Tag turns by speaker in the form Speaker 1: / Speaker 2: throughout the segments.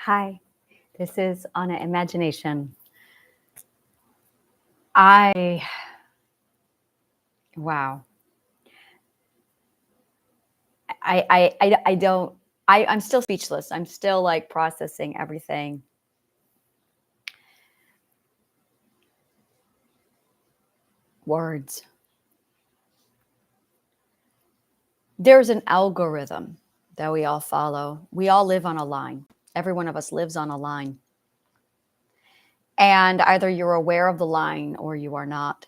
Speaker 1: Hi, this is Anna Imagination. I, wow. I don't, I'm still speechless. I'm still like processing everything. Words. There's an algorithm that we all follow. We all live on a line. Every one of us lives on a line. And either you're aware of the line or you are not.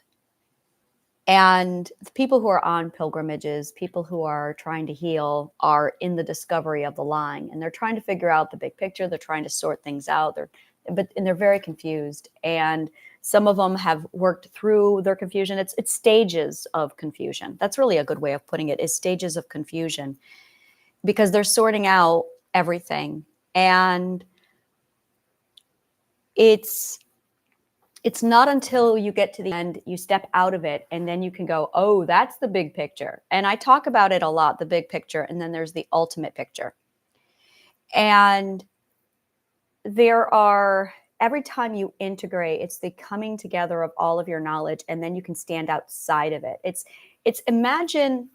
Speaker 1: And the people who are on pilgrimages, people who are trying to heal, are in the discovery of the line, and they're trying to figure out the big picture. They're trying to sort things out. They're very confused. And some of them have worked through their confusion. It's stages of confusion. That's really a good way of putting it, is stages of confusion, because they're sorting out everything. And it's not until you get to the end, you step out of it, and then you can go, oh, that's the big picture. And I talk about it a lot, the big picture, and then there's the ultimate picture. And every time you integrate, it's the coming together of all of your knowledge, and then you can stand outside of it. Imagine,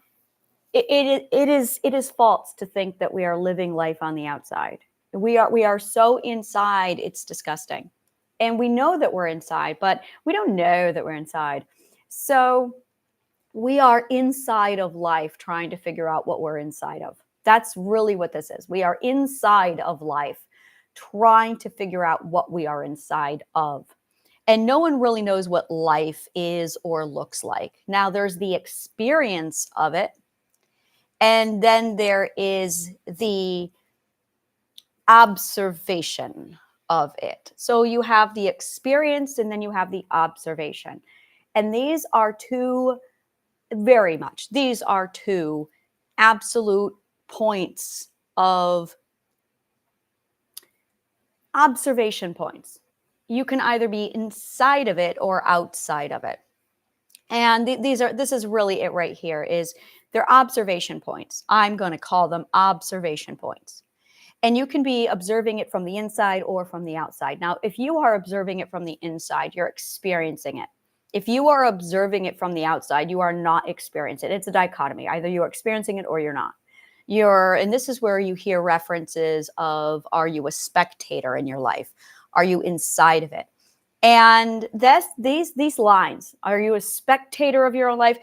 Speaker 1: it is false to think that we are living life on the outside. We are so inside, it's disgusting. And we know that we're inside, but we don't know that we're inside. So we are inside of life trying to figure out what we're inside of. That's really what this is. We are inside of life trying to figure out what we are inside of. And no one really knows what life is or looks like. Now, there's the experience of it. And then there is the observation of it. So you have the experience and then you have the observation. And these are two absolute points of observation points. You can either be inside of it or outside of it. And this is really it right here, is they're observation points. I'm going to call them observation points. And you can be observing it from the inside or from the outside. Now, if you are observing it from the inside, you're experiencing it. If you are observing it from the outside, you are not experiencing it. It's a dichotomy. Either you're experiencing it or you're not. And this is where you hear references of, are you a spectator in your life? Are you inside of it? And these lines, are you a spectator of your own life?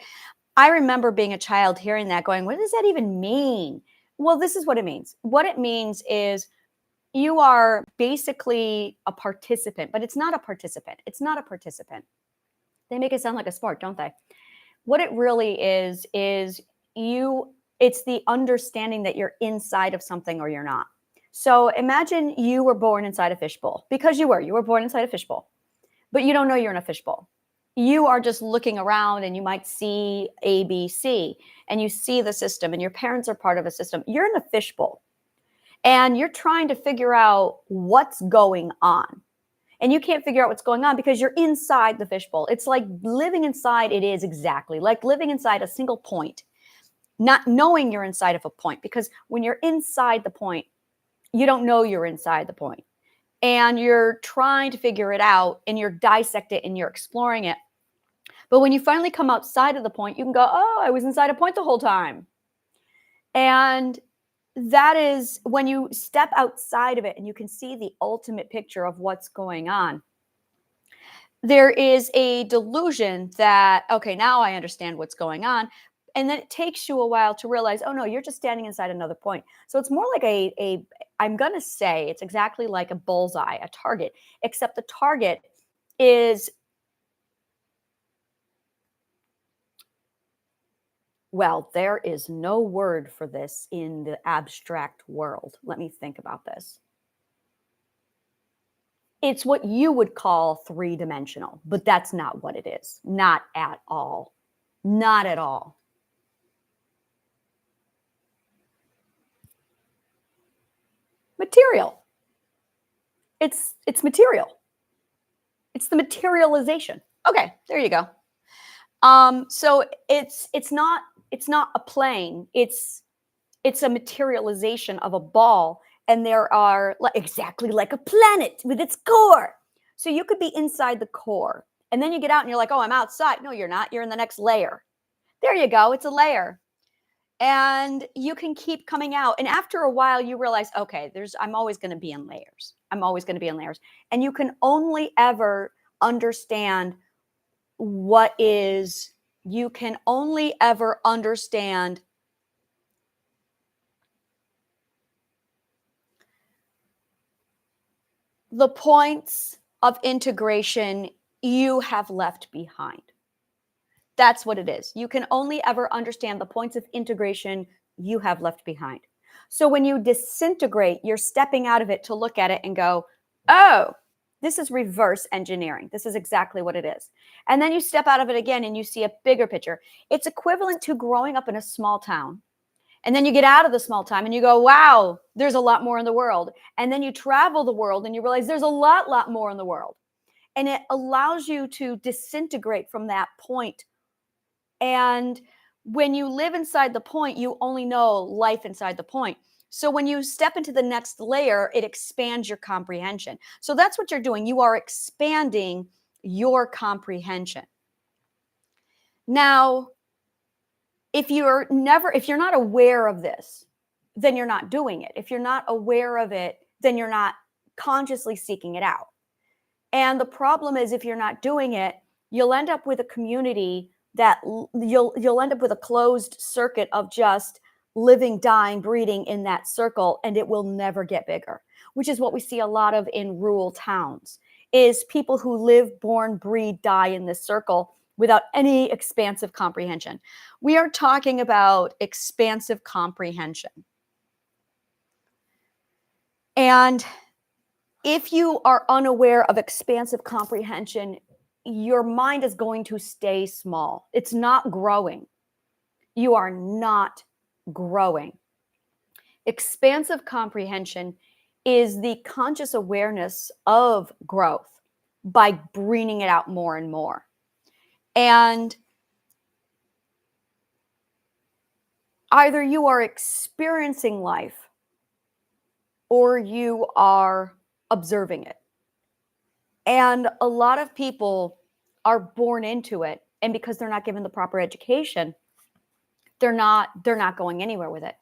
Speaker 1: I remember being a child hearing that, going, what does that even mean? Well, this is what it means. What it means is you are basically a participant, but it's not a participant. It's not a participant. They make it sound like a sport, don't they? What it really is it's the understanding that you're inside of something or you're not. So imagine you were born inside a fishbowl, because you were born inside a fishbowl, but you don't know you're in a fishbowl. You are just looking around and you might see A, B, C, and you see the system, and your parents are part of a system. You're in a fishbowl and you're trying to figure out what's going on. And you can't figure out what's going on because you're inside the fishbowl. It's like living inside. It is exactly like living inside a single point, not knowing you're inside of a point, because when you're inside the point, you don't know you're inside the point. And you're trying to figure it out, and you're dissecting it and you're exploring it. But when you finally come outside of the point, you can go, oh, I was inside a point the whole time. And that is when you step outside of it and you can see the ultimate picture of what's going on. There is a delusion that, okay, now I understand what's going on. And then it takes you a while to realize, oh no, you're just standing inside another point. So it's more like I'm going to say it's exactly like a bullseye, a target, except the target is, well, there is no word for this in the abstract world. Let me think about this. It's what you would call three-dimensional, but that's not what it is. Not at all. Not at all. Material. It's material. It's the materialization. Okay, there you go. So it's not a plane. It's a materialization of a ball, and there are exactly like a planet with its core. So you could be inside the core, and then you get out and you're like, oh, I'm outside. No, you're not. You're in the next layer. There you go. It's a layer. And you can keep coming out. And after a while, you realize, okay, I'm always going to be in layers. I'm always going to be in layers. And you can only ever understand you can only ever understand the points of integration you have left behind. That's what it is. You can only ever understand the points of integration you have left behind. So when you disintegrate, you're stepping out of it to look at it and go, oh, this is reverse engineering. This is exactly what it is. And then you step out of it again and you see a bigger picture. It's equivalent to growing up in a small town. And then you get out of the small town and you go, wow, there's a lot more in the world. And then you travel the world and you realize there's a lot more in the world. And it allows you to disintegrate from that point. And when you live inside the point, you only know life inside the point. So when you step into the next layer, it expands your comprehension. So that's what you're doing. You are expanding your comprehension. Now, if you're not aware of this, then you're not doing it. If you're not aware of it, then you're not consciously seeking it out. And the problem is, if you're not doing it, you'll end up with a community that you'll end up with a closed circuit of just living, dying, breeding in that circle, and it will never get bigger, which is what we see a lot of in rural towns, is people who live, born, breed, die in this circle without any expansive comprehension. We are talking about expansive comprehension. And if you are unaware of expansive comprehension, your mind is going to stay small. It's not growing. You are not growing. Expansive comprehension is the conscious awareness of growth by bringing it out more and more. And either you are experiencing life or you are observing it. And a lot of people are born into it, and because they're not given the proper education, they're not going anywhere with it.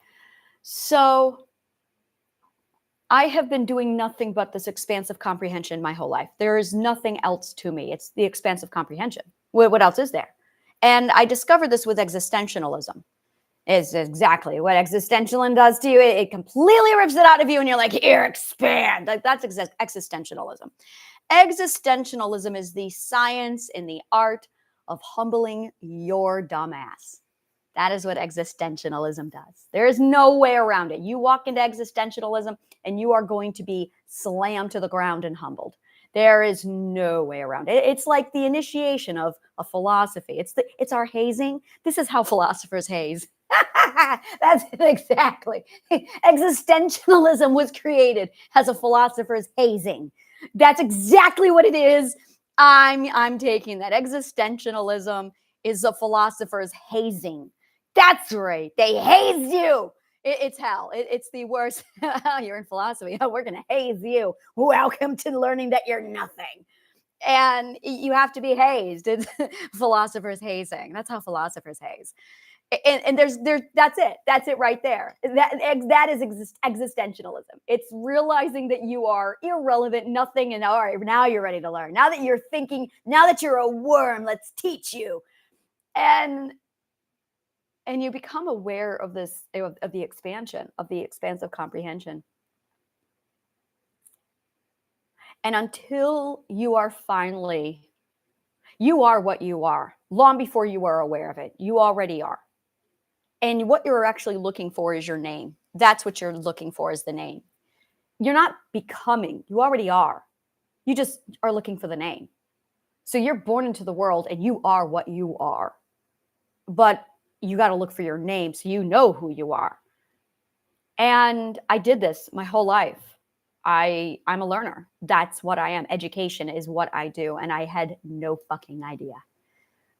Speaker 1: So I have been doing nothing but this expansive comprehension my whole life. There is nothing else to me. It's the expansive comprehension. What else is there? And I discovered this with existentialism. It's exactly what existentialism does to you. It completely rips it out of you, and you're like, here, expand. That's existentialism. Existentialism is the science and the art of humbling your dumb ass. That is what existentialism does. There is no way around it. You walk into existentialism and you are going to be slammed to the ground and humbled. There is no way around it. It's like the initiation of a philosophy. It's our hazing. This is how philosophers haze. That's it exactly. Existentialism was created as a philosopher's hazing. That's exactly what it is. I'm taking that. Existentialism is a philosopher's hazing. That's right. They haze you. It's hell. It's the worst. You're in philosophy. We're going to haze you. Welcome to learning that you're nothing. And you have to be hazed. It's philosophers hazing. That's how philosophers haze. And there's that's it. That's it right there. That is existentialism. It's realizing that you are irrelevant, nothing, and all right, now you're ready to learn. Now that you're thinking, now that you're a worm, let's teach you. And you become aware of this, of the expansion, of the expansive comprehension. And until you are finally, you are what you are, long before you are aware of it. You already are. And what you're actually looking for is your name. That's what you're looking for, is the name. You're not becoming, you already are. You just are looking for the name. So you're born into the world and you are what you are. But you got to look for your name so you know who you are. And I did this my whole life. I'm a learner. That's what I am. Education is what I do. And I had no fucking idea.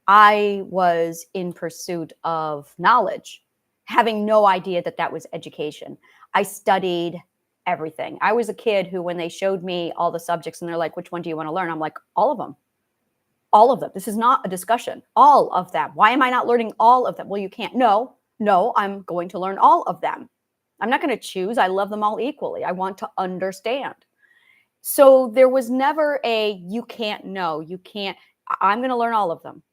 Speaker 1: I was in pursuit of knowledge, having no idea that that was education. I studied everything. I was a kid who, when they showed me all the subjects and they're like, which one do you want to learn? I'm like, all of them. All of them. This is not a discussion. All of them. Why am I not learning all of them? Well, you can't. No, I'm going to learn all of them. I'm not going to choose. I love them all equally. I want to understand. So there was never a, you can't know, you can't, I'm going to learn all of them.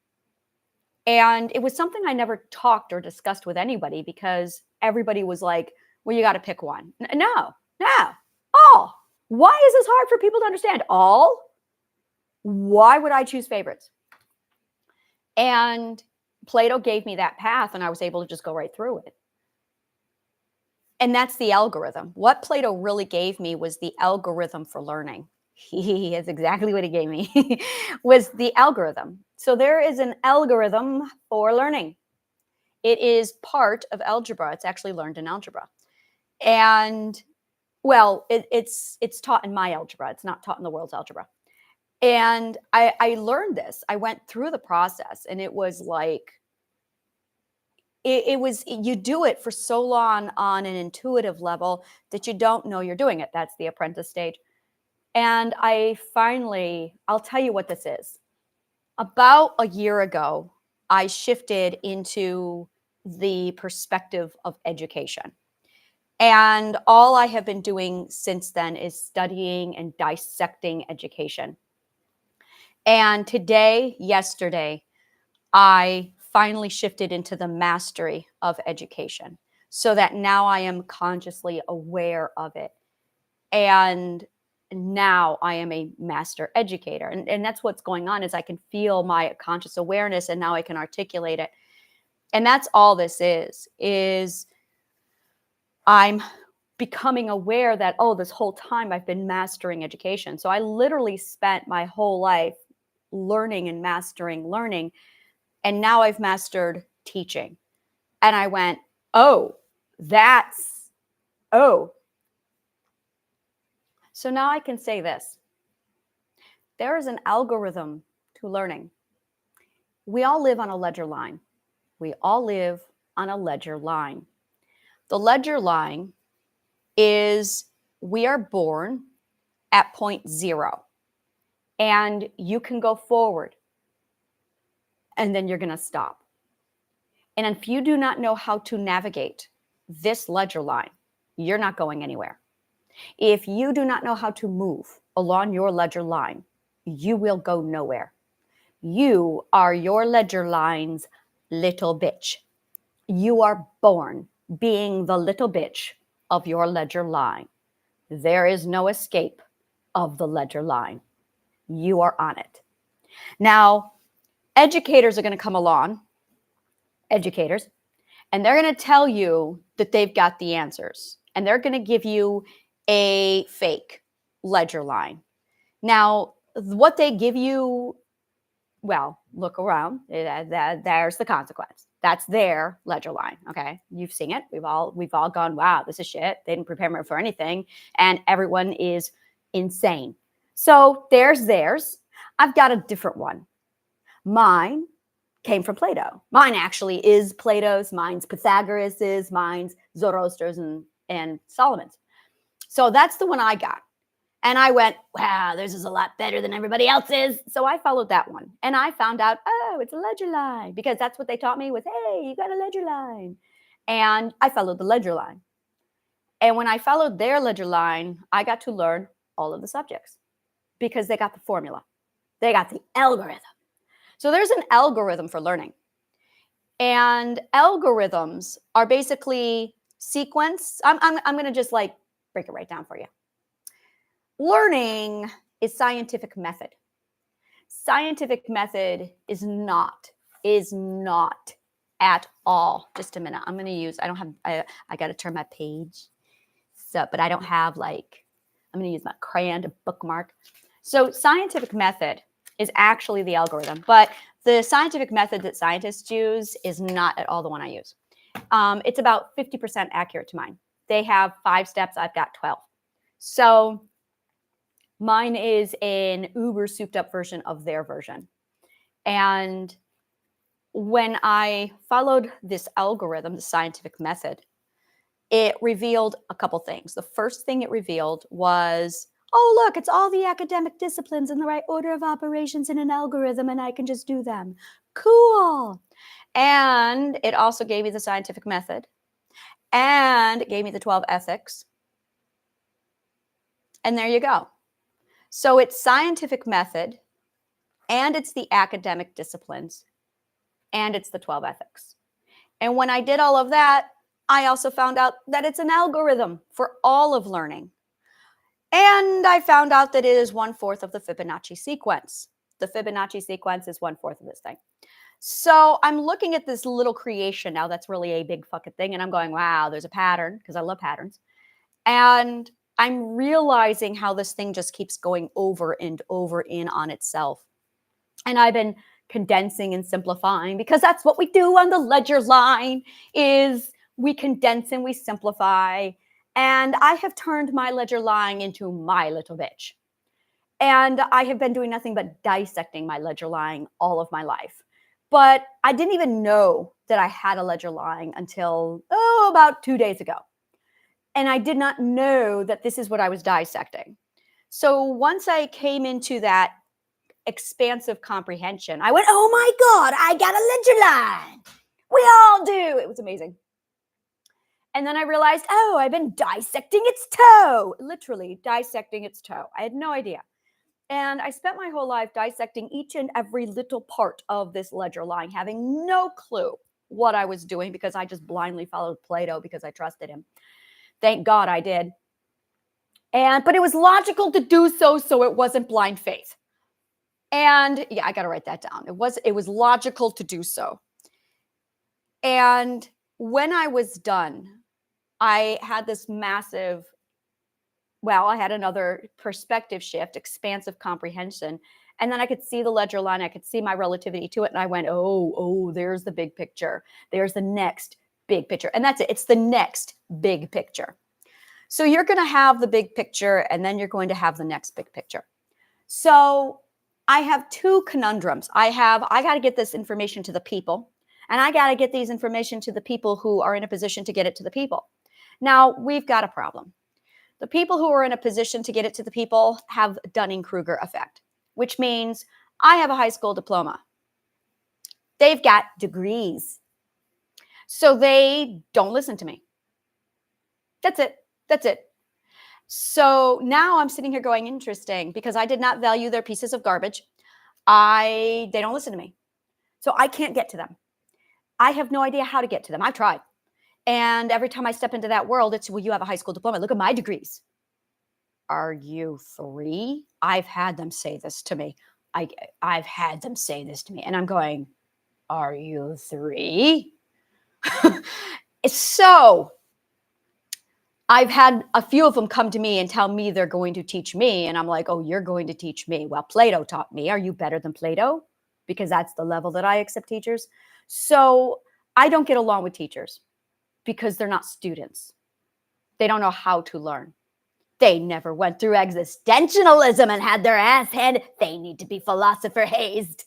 Speaker 1: And it was something I never talked or discussed with anybody because everybody was like, well, you got to pick one. No, all. Why is this hard for people to understand? All? Why would I choose favorites? And Plato gave me that path and I was able to just go right through it. And that's the algorithm. What Plato really gave me was the algorithm for learning. That's exactly what he gave me, was the algorithm. So there is an algorithm for learning. It is part of algebra. It's actually learned in algebra. And, well, it's taught in my algebra. It's not taught in the world's algebra. And I learned this. I went through the process, and it was like, it was, you do it for so long on an intuitive level that you don't know you're doing it. That's the apprentice stage. And I'll tell you what this is. About a year ago, I shifted into the perspective of education. And all I have been doing since then is studying and dissecting education. And yesterday, I finally shifted into the mastery of education so that now I am consciously aware of it. And now I am a master educator. And that's what's going on, is I can feel my conscious awareness and now I can articulate it. And that's all this is I'm becoming aware that, oh, this whole time I've been mastering education. So I literally spent my whole life learning and mastering learning. And now I've mastered teaching. And I went, oh. So now I can say this. There is an algorithm to learning. We all live on a ledger line. The ledger line is, we are born at point 0. And you can go forward. And then you're going to stop. And if you do not know how to navigate this ledger line, you're not going anywhere. If you do not know how to move along your ledger line, you will go nowhere. You are your ledger line's little bitch. You are born being the little bitch of your ledger line. There is no escape of the ledger line. You are on it. Now, educators are going to come along, and they're going to tell you that they've got the answers. And they're going to give you a fake ledger line. Now, what they give you, well, look around. There's the consequence. That's their ledger line. Okay, you've seen it. We've all gone, wow, this is shit. They didn't prepare me for anything, and everyone is insane. So there's theirs. I've got a different one. Mine came from Plato. Mine actually is Plato's. Mine's Pythagoras's. Mine's Zoroaster's and Solomon's. So that's the one I got. And I went, wow, this is a lot better than everybody else's. So I followed that one. And I found out, oh, it's a ledger line. Because that's what they taught me was, hey, you got a ledger line. And I followed the ledger line. And when I followed their ledger line, I got to learn all of the subjects. Because they got the formula. They got the algorithm. So there's an algorithm for learning. And algorithms are basically sequence. I'm going to just like break it right down for you. Learning is scientific method. Scientific method is not at all. Just a minute. I'm going to use, I got to turn my page. So, but I don't have I'm going to use my crayon to bookmark. So scientific method is actually the algorithm, but the scientific method that scientists use is not at all the one I use. It's about 50% accurate to mine. They have 5 steps. I've got 12. So mine is an uber souped up version of their version. And when I followed this algorithm, the scientific method, it revealed a couple things. The first thing it revealed was, oh, look, it's all the academic disciplines in the right order of operations in an algorithm, and I can just do them. Cool. And it also gave me the scientific method, and it gave me the 12 ethics. And there you go. So it's scientific method, and it's the academic disciplines, and it's the 12 ethics. And when I did all of that, I also found out that it's an algorithm for all of learning. And I found out that it is 1/4 of the Fibonacci sequence. The Fibonacci sequence is 1/4 of this thing. So I'm looking at this little creation now that's really a big fucking thing. And I'm going, wow, there's a pattern, because I love patterns. And I'm realizing how this thing just keeps going over and over in on itself. And I've been condensing and simplifying, because that's what we do on the ledger line, is we condense and we simplify. And I have turned my ledger line into my little bitch. And I have been doing nothing but dissecting my ledger line all of my life. But I didn't even know that I had a ledger line until, about 2 days ago. And I did not know that this is what I was dissecting. So once I came into that expansive comprehension, I went, oh my God, I got a ledger line. We all do. It was amazing. And then I realized, oh, I've been dissecting its toe, literally dissecting its toe. I had no idea. And I spent my whole life dissecting each and every little part of this ledger line, having no clue what I was doing, because I just blindly followed Plato because I trusted him. Thank God I did. But it was logical to do so, so it wasn't blind faith. And yeah, I got to write that down. It was logical to do so. And when I was done, I had this massive, I had another perspective shift, expansive comprehension. And then I could see the ledger line. I could see my relativity to it. And I went, oh, there's the big picture. There's the next big picture. And that's it. It's the next big picture. So you're going to have the big picture, and then you're going to have the next big picture. So I have two conundrums. I got to get this information to the people, and I got to get these information to the people who are in a position to get it to the people. Now, we've got a problem. The people who are in a position to get it to the people have Dunning-Kruger effect, which means I have a high school diploma. They've got degrees. So they don't listen to me. That's it. So now I'm sitting here going, interesting, because I did not value their pieces of garbage. They don't listen to me. So I can't get to them. I have no idea how to get to them. I've tried. And every time I step into that world, it's, well, you have a high school diploma. Look at my degrees. Are you 3? I've had them say this to me. I've had them say this to me. And I'm going, are you 3? So I've had a few of them come to me and tell me they're going to teach me. And I'm like, oh, you're going to teach me. Well, Plato taught me. Are you better than Plato? Because that's the level that I accept teachers. So I don't get along with teachers because they're not students. They don't know how to learn. They never went through existentialism and had their ass handed. They need to be philosopher hazed.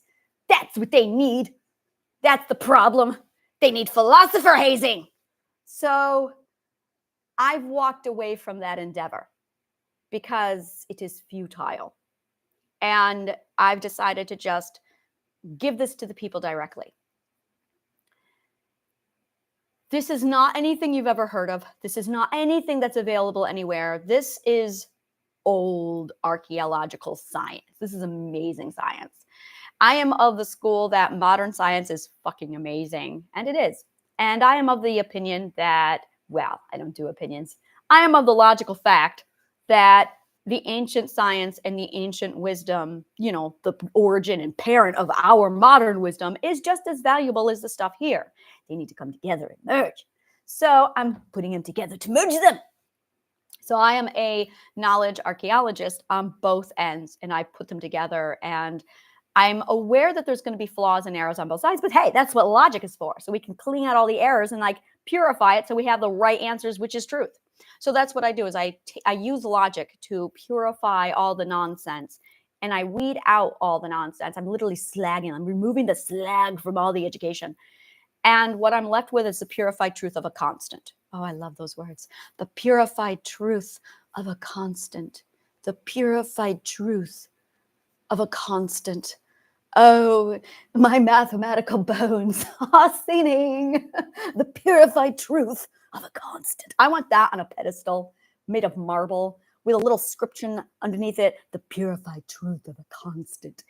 Speaker 1: That's what they need. That's the problem. They need philosopher hazing. So I've walked away from that endeavor because it is futile. And I've decided to just give this to the people directly. This is not anything you've ever heard of. This is not anything that's available anywhere. This is old archaeological science. This is amazing science. I am of the school that modern science is fucking amazing, and it is. And I am of the opinion that, well, I don't do opinions. I am of the logical fact that the ancient science and the ancient wisdom, the origin and parent of our modern wisdom, is just as valuable as the stuff here. They need to come together and merge. So I'm putting them together to merge them. So I am a knowledge archaeologist on both ends, and I put them together, and I'm aware that there's going to be flaws and errors on both sides, but hey, that's what logic is for. So we can clean out all the errors and purify it so we have the right answers, which is truth. So that's what I do is I use logic to purify all the nonsense, and I weed out all the nonsense. I'm literally slagging. I'm removing the slag from all the education. And what I'm left with is the purified truth of a constant. Oh, I love those words. The purified truth of a constant. The purified truth of a constant. Oh, my mathematical bones are singing the purified truth of a constant. I want that on a pedestal made of marble with a little inscription underneath it, the purified truth of a constant.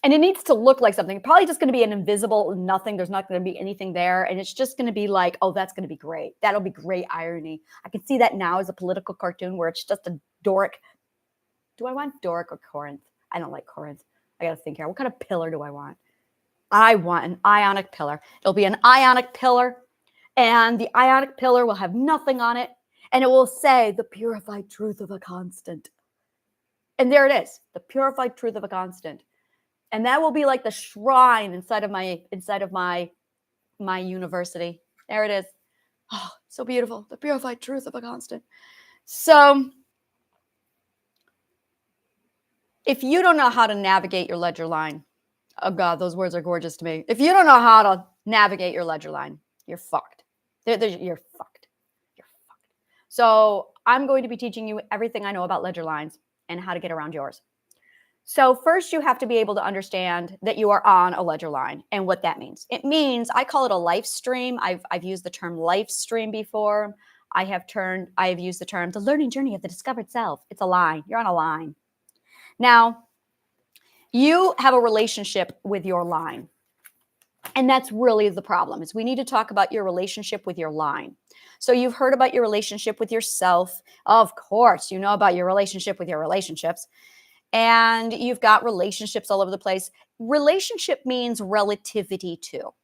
Speaker 1: And it needs to look like something. Probably just going to be an invisible nothing. There's not going to be anything there. And it's just going to be like, oh, that's going to be great. That'll be great irony. I can see that now as a political cartoon where it's just a Doric. Do I want Doric or Corinth? I don't like Corinth. I got to think here. What kind of pillar do I want? I want an ionic pillar. It'll be an ionic pillar, and the ionic pillar will have nothing on it, and it will say the purified truth of a constant. And there it is, the purified truth of a constant. And that will be like the shrine inside of my university. There it is. Oh, so beautiful. The purified truth of a constant. So if you don't know how to navigate your ledger line, oh God, those words are gorgeous to me. If you don't know how to navigate your ledger line, you're fucked. You're fucked. You're fucked. So I'm going to be teaching you everything I know about ledger lines and how to get around yours. So first you have to be able to understand that you are on a ledger line and what that means. It means, I call it a life stream. I've used the term life stream before. I have used the term the learning journey of the discovered self. It's a line. You're on a line. Now, you have a relationship with your line. And that's really the problem, is we need to talk about your relationship with your line. So you've heard about your relationship with yourself. Of course, you know about your relationship with your relationships. And you've got relationships all over the place. Relationship means relativity to.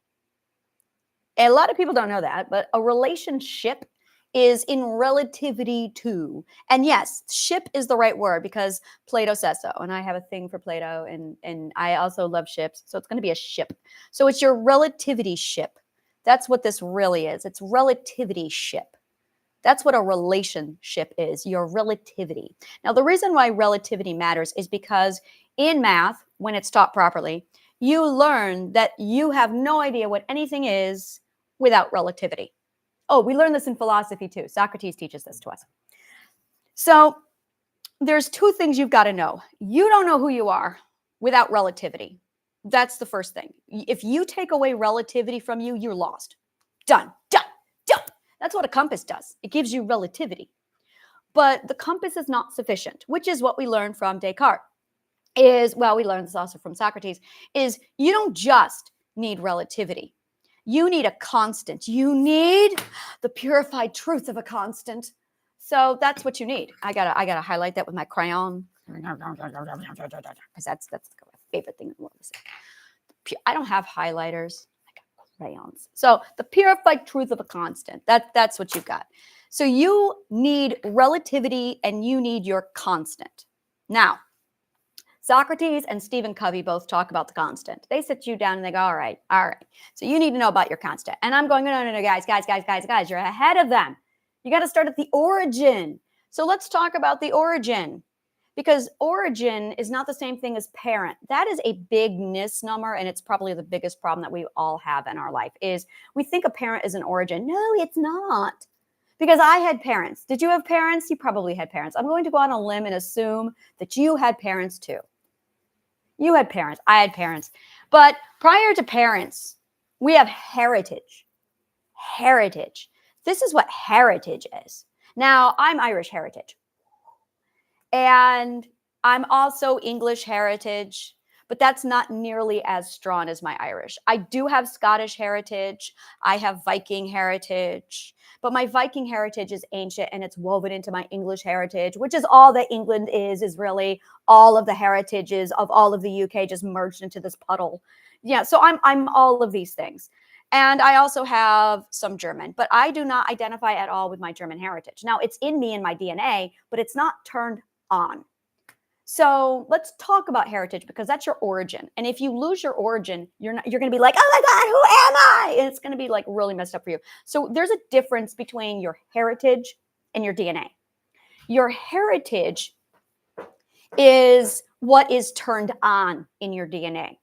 Speaker 1: And a lot of people don't know that, but a relationship is in relativity to. And yes, ship is the right word because Plato says so. And I have a thing for Plato, and I also love ships. So it's going to be a ship. So it's your relativity ship. That's what this really is. It's relativity ship. That's what a relationship is, your relativity. Now, the reason why relativity matters is because in math, when it's taught properly, you learn that you have no idea what anything is without relativity. Oh, we learn this in philosophy too. Socrates teaches this to us. So there's two things you've got to know. You don't know who you are without relativity. That's the first thing. If you take away relativity from you, you're lost. Done. That's what a compass does. It gives you relativity. But the compass is not sufficient, which is what we learned from Descartes. We learned this also from Socrates, is you don't just need relativity. You need a constant. You need the purified truth of a constant. So that's what you need. I gotta highlight that with my crayon. Because that's my favorite thing in the world. I don't have highlighters. Crayons. So the purified truth of a constant, that's what you've got. So you need relativity and you need your constant. Now, Socrates and Stephen Covey both talk about the constant. They sit you down and they go, all right. So you need to know about your constant. And I'm going, no, guys, you're ahead of them. You got to start at the origin. So let's talk about the origin. Because origin is not the same thing as parent. That is a big misnomer, and it's probably the biggest problem that we all have in our life, is we think a parent is an origin. No, it's not. Because I had parents. Did you have parents? You probably had parents. I'm going to go on a limb and assume that you had parents too. You had parents. I had parents. But prior to parents, we have heritage. Heritage. This is what heritage is. Now, I'm Irish heritage. And I'm also English heritage, but that's not nearly as strong as my Irish. I do have Scottish heritage. I have Viking heritage, but my Viking heritage is ancient and it's woven into my English heritage, which is all that England is really all of the heritages of all of the UK just merged into this puddle. Yeah, so I'm all of these things. And I also have some German, but I do not identify at all with my German heritage. Now, it's in me in my DNA, but it's not turned on. So let's talk about heritage because that's your origin. And if you lose your origin, you're going to be like, oh my God, who am I? And it's going to be like really messed up for you. So there's a difference between your heritage and your DNA. Your heritage is what is turned on in your DNA.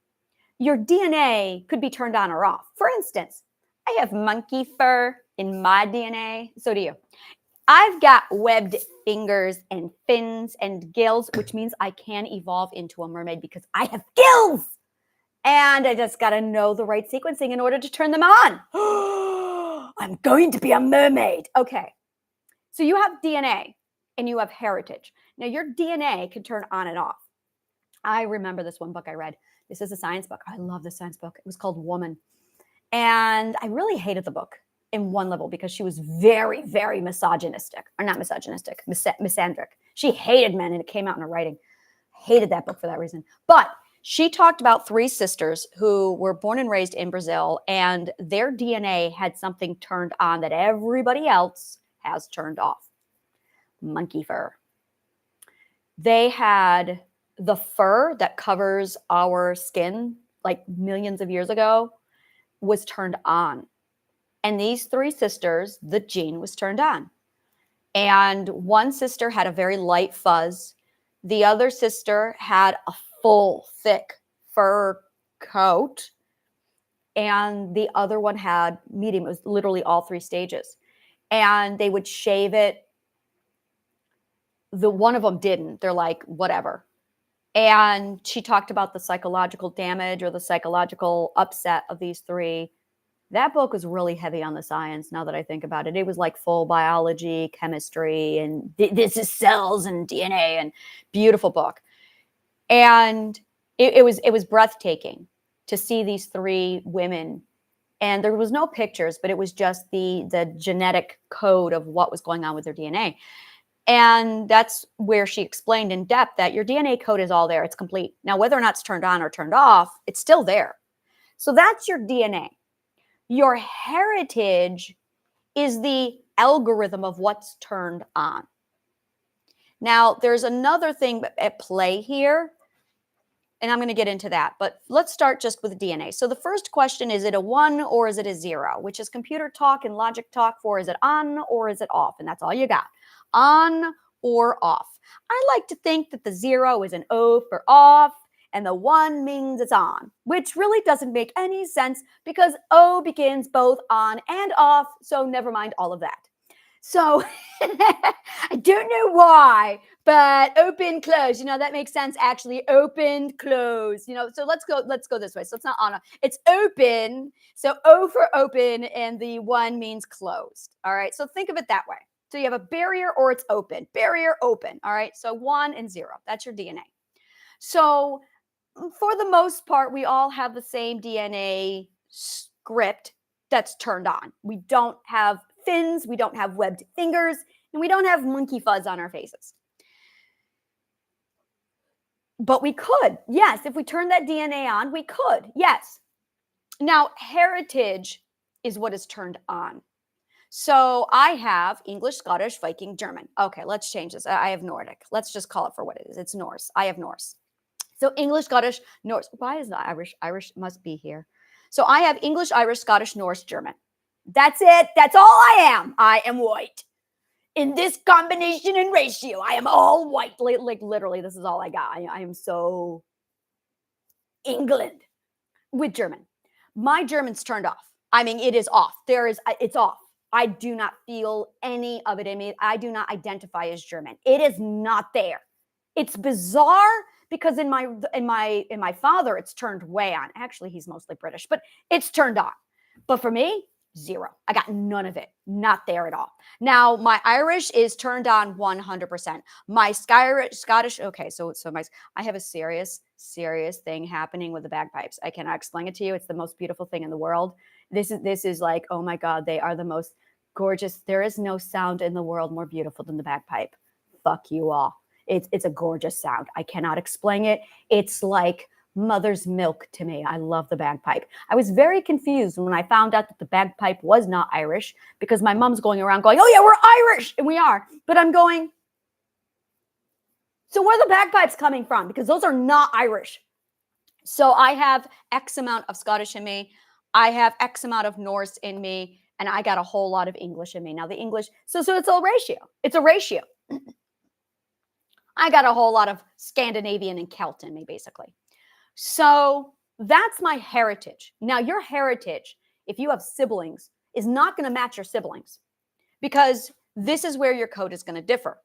Speaker 1: Your DNA could be turned on or off. For instance, I have monkey fur in my DNA. So do you. I've got webbed fingers and fins and gills, which means I can evolve into a mermaid because I have gills. And I just got to know the right sequencing in order to turn them on. I'm going to be a mermaid. Okay. So you have DNA and you have heritage. Now your DNA can turn on and off. I remember this one book I read. This is a science book. I love this science book. It was called Woman. And I really hated the book in one level because she was very, very misogynistic. Or not misogynistic, misandric. She hated men and it came out in her writing. Hated that book for that reason. But she talked about 3 sisters who were born and raised in Brazil, and their DNA had something turned on that everybody else has turned off. Monkey fur. They had the fur that covers our skin like millions of years ago was turned on. And these 3 sisters, the gene was turned on. And one sister had a very light fuzz. The other sister had a full, thick fur coat. And the other one had medium. It was literally all 3 stages. And they would shave it. The one of them didn't. They're like, whatever. And she talked about the psychological damage or the psychological upset of these 3. That book was really heavy on the science now that I think about it. It was like full biology, chemistry, and this is cells and DNA, and beautiful book. And it was breathtaking to see these 3 women. And there was no pictures, but it was just the genetic code of what was going on with their DNA. And that's where she explained in depth that your DNA code is all there. It's complete. Now, whether or not it's turned on or turned off, it's still there. So that's your DNA. Your heritage is the algorithm of what's turned on. Now, there's another thing at play here, and I'm going to get into that. But let's start just with DNA. So the first question, is it a 1 or is it a 0? Which is computer talk and logic talk for, is it on or is it off? And that's all you got. On or off. I like to think that the 0 is an O for off, and the 1 means it's on, which really doesn't make any sense because O begins both on and off, so never mind all of that. So I don't know why, but open, close, that makes sense actually. Open, close, so let's go this way. So it's not on, it's open. So O for open, and the 1 means closed. All right. So think of it that way. So you have a barrier or it's open, barrier, open. All right. So 1 and 0, that's your DNA. So for the most part, we all have the same DNA script that's turned on. We don't have fins, we don't have webbed fingers, and we don't have monkey fuzz on our faces. But we could, yes, if we turn that DNA on, we could, yes. Now, heritage is what is turned on. So I have English, Scottish, Viking, German. Okay, let's change this. I have Nordic. Let's just call it for what it is. It's Norse. I have Norse. So English, Scottish, Norse. Why is the Irish? Irish must be here. So I have English, Irish, Scottish, Norse, German. That's it. That's all I am. I am white. In this combination and ratio, I am all white. Like literally, this is all I got. I am so England with German. My German's turned off. I mean, it is off. It's off. I do not feel any of it in me. I do not identify as German. It is not there. It's bizarre because in my father, it's turned way on. Actually, he's mostly British, but it's turned on. But for me, 0. I got none of it. Not there at all. Now, my Irish is turned on 100%. My Scottish, okay, so I have a serious thing happening with the bagpipes. I cannot explain it to you. It's the most beautiful thing in the world. This is like, oh my God, they are the most gorgeous. There is no sound in the world more beautiful than the bagpipe. Fuck you all. It's a gorgeous sound. I cannot explain it. It's like mother's milk to me. I love the bagpipe. I was very confused when I found out that the bagpipe was not Irish because my mom's going around going, oh yeah, we're Irish. And we are. But I'm going, so where are the bagpipes coming from? Because those are not Irish. So I have X amount of Scottish in me. I have X amount of Norse in me. And I got a whole lot of English in me. Now the English, so it's a ratio. It's a ratio. I got a whole lot of Scandinavian and Celt in me, basically. So that's my heritage. Now, your heritage, if you have siblings, is not going to match your siblings, because this is where your code is going to differ.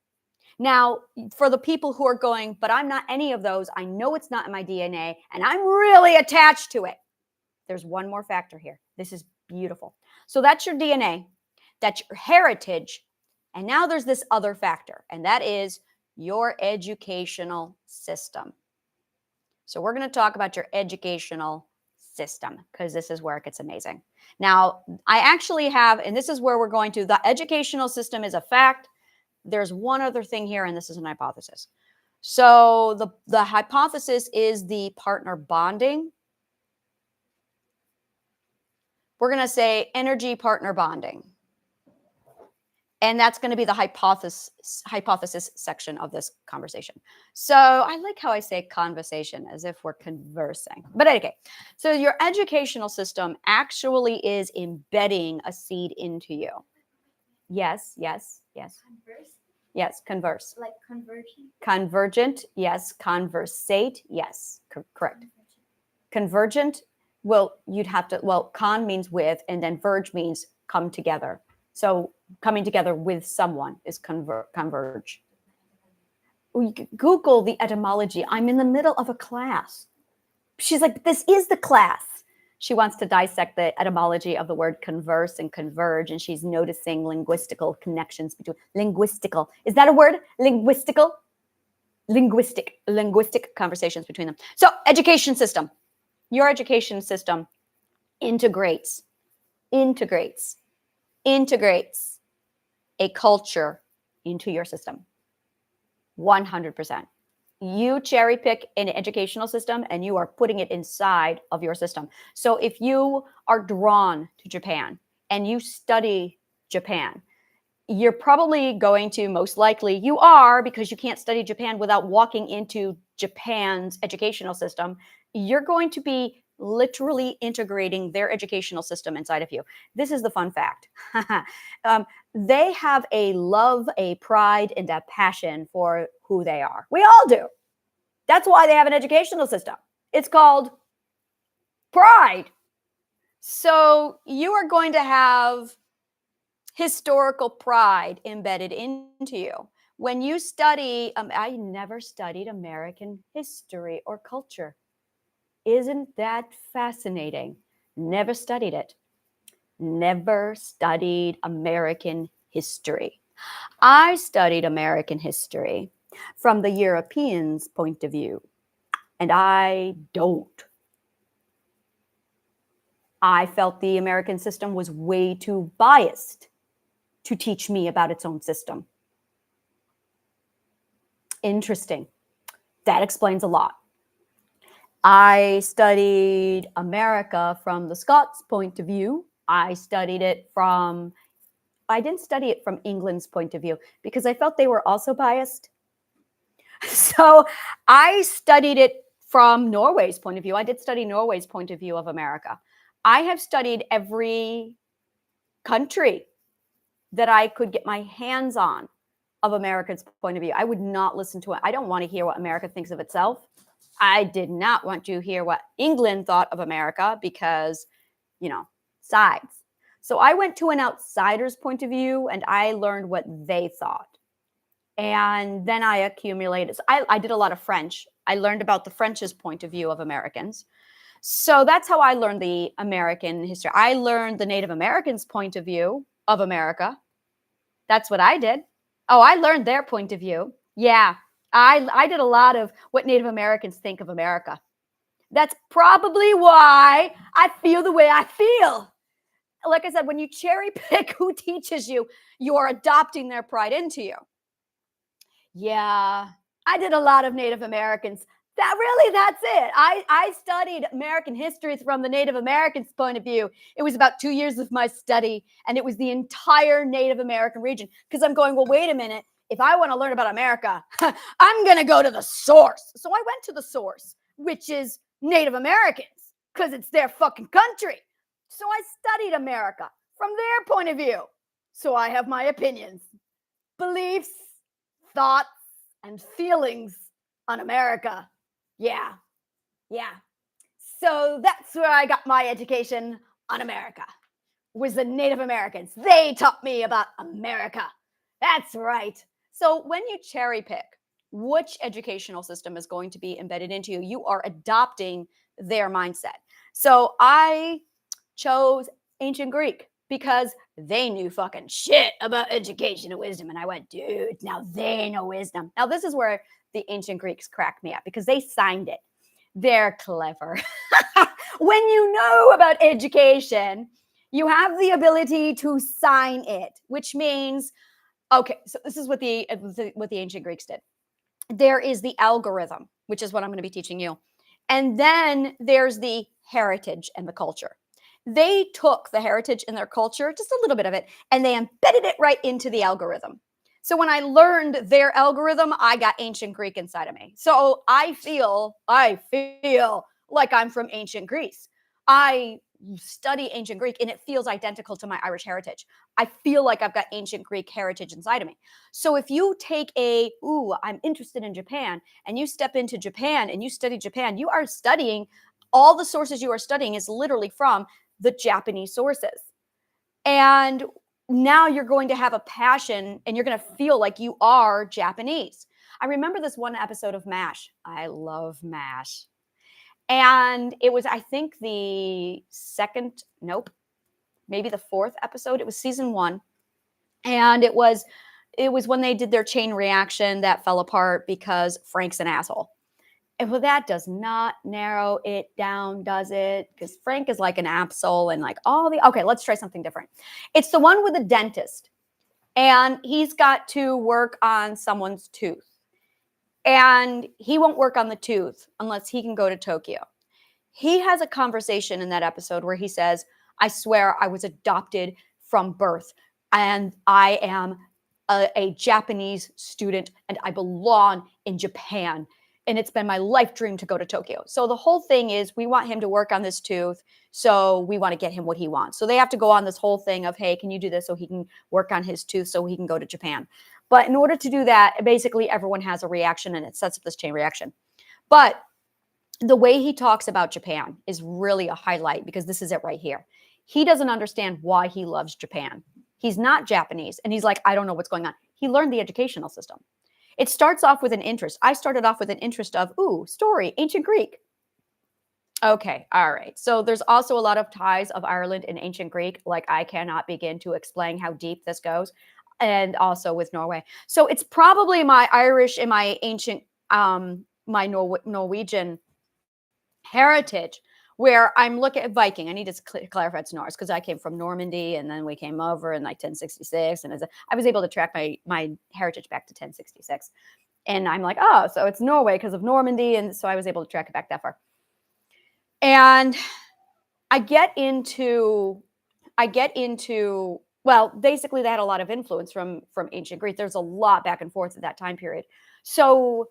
Speaker 1: Now, for the people who are going, but I'm not any of those, I know it's not in my DNA, and I'm really attached to it. There's one more factor here. This is beautiful. So that's your DNA, that's your heritage, and now there's this other factor, and that is your educational system. So we're going to talk about your educational system, because this is where it gets amazing. Now, I actually have, and this is where we're going to, the educational system is a fact. There's one other thing here, and this is an hypothesis. So the hypothesis is the partner bonding. We're going to say energy partner bonding. And that's going to be the hypothesis section of this conversation. So I like how I say conversation, as if we're conversing. But okay, so your educational system actually is embedding a seed into you. Yes.
Speaker 2: Converse?
Speaker 1: Yes, converse.
Speaker 2: Like convergent?
Speaker 1: Convergent, yes. Conversate, yes. Correct. Convergent, well, you'd have to, well, con means with, and then verge means come together. So coming together with someone is converge. Google the etymology. I'm in the middle of a class. She's like, this is the class. She wants to dissect the etymology of the word converse and converge, and she's noticing linguistical connections between linguistical. Is that a word? Linguistical? Linguistic conversations between them. So education system. Your education system integrates a culture into your system. 100%. You cherry pick an educational system and you are putting it inside of your system. So if you are drawn to Japan and you study Japan, you're probably going to, most likely you are, because you can't study Japan without walking into Japan's educational system, you're going to be literally integrating their educational system inside of you. This is the fun fact. They have a love, a pride, and a passion for who they are. We all do. That's why they have an educational system. It's called pride. So you are going to have historical pride embedded into you. When you study, I never studied American history or culture. Isn't that fascinating? Never studied it. Never studied American history. I studied American history from the Europeans' point of view, and I don't. I felt the American system was way too biased to teach me about its own system. Interesting. That explains a lot. I studied America from the Scots' point of view. I didn't study it from England's point of view because I felt they were also biased. So I studied it from Norway's point of view. I did study Norway's point of view of America. I have studied every country that I could get my hands on of America's point of view. I would not listen to it. I don't want to hear what America thinks of itself. I did not want to hear what England thought of America because, sides. So I went to an outsider's point of view and I learned what they thought. And then I accumulated. So I did a lot of French. I learned about the French's point of view of Americans. So that's how I learned the American history. I learned the Native Americans' point of view of America. That's what I did. Oh, I learned their point of view. Yeah, I did a lot of what Native Americans think of America. That's probably why I feel the way I feel. Like I said, when you cherry pick who teaches you, you are adopting their pride into you. Yeah, I did a lot of Native Americans. That's it. I studied American history from the Native Americans' point of view. It was about 2 years of my study, and it was the entire Native American region. Because I'm going, well, wait a minute. If I want to learn about America, I'm going to go to the source. So I went to the source, which is Native Americans, because it's their fucking country. So I studied America from their point of view. So I have my opinions, beliefs, thoughts, and feelings on America. Yeah. So that's where I got my education on America. was the Native Americans. They taught me about America. That's right. So when you cherry pick which educational system is going to be embedded into you, you are adopting their mindset. So I chose ancient Greek because they knew fucking shit about education and wisdom. And I went, dude, now they know wisdom. Now, this is where the ancient Greeks crack me up because they signed it. They're clever. When you know about education, you have the ability to sign it, which means, okay, so this is what the ancient Greeks did. There is the algorithm, which is what I'm going to be teaching you. And then there's the heritage and the culture. They took the heritage and their culture, just a little bit of it, and they embedded it right into the algorithm. So when I learned their algorithm, I got ancient Greek inside of me. So I feel like I'm from ancient Greece. I study ancient Greek and it feels identical to my Irish heritage. I feel like I've got ancient Greek heritage inside of me. So if you take I'm interested in Japan, and you step into Japan and you study Japan, you are studying, all the sources you are studying is literally from the Japanese sources. And now you're going to have a passion and you're going to feel like you are Japanese. I remember this one episode of MASH. I love MASH. And it was, I think, maybe the fourth episode. It was season 1. And it was when they did their chain reaction that fell apart because Frank's an asshole. And well, that does not narrow it down, does it? Because Frank is like an absol and like okay, let's try something different. It's the one with the dentist. And he's got to work on someone's tooth. And he won't work on the tooth unless he can go to Tokyo. He has a conversation in that episode where he says, I swear I was adopted from birth and I am a Japanese student and I belong in Japan. And it's been my life dream to go to Tokyo. So the whole thing is we want him to work on this tooth. So we want to get him what he wants. So they have to go on this whole thing of, hey, can you do this so he can work on his tooth so he can go to Japan? But in order to do that, basically everyone has a reaction and it sets up this chain reaction. But the way he talks about Japan is really a highlight because this is it right here. He doesn't understand why he loves Japan. He's not Japanese. And he's like, I don't know what's going on. He learned the educational system. It starts off with an interest. I started off with an interest of, story, ancient Greek. Okay, all right. So there's also a lot of ties of Ireland and ancient Greek. Like I cannot begin to explain how deep this goes. And also with Norway. So it's probably my Irish and my ancient, my Norwegian heritage where I'm looking at Viking. I need to clarify it's Norse because I came from Normandy and then we came over in like 1066. And I was able to track my heritage back to 1066. And I'm like, so it's Norway because of Normandy. And so I was able to track it back that far. And I get into, well, basically they had a lot of influence from ancient Greek. There's a lot back and forth at that time period. So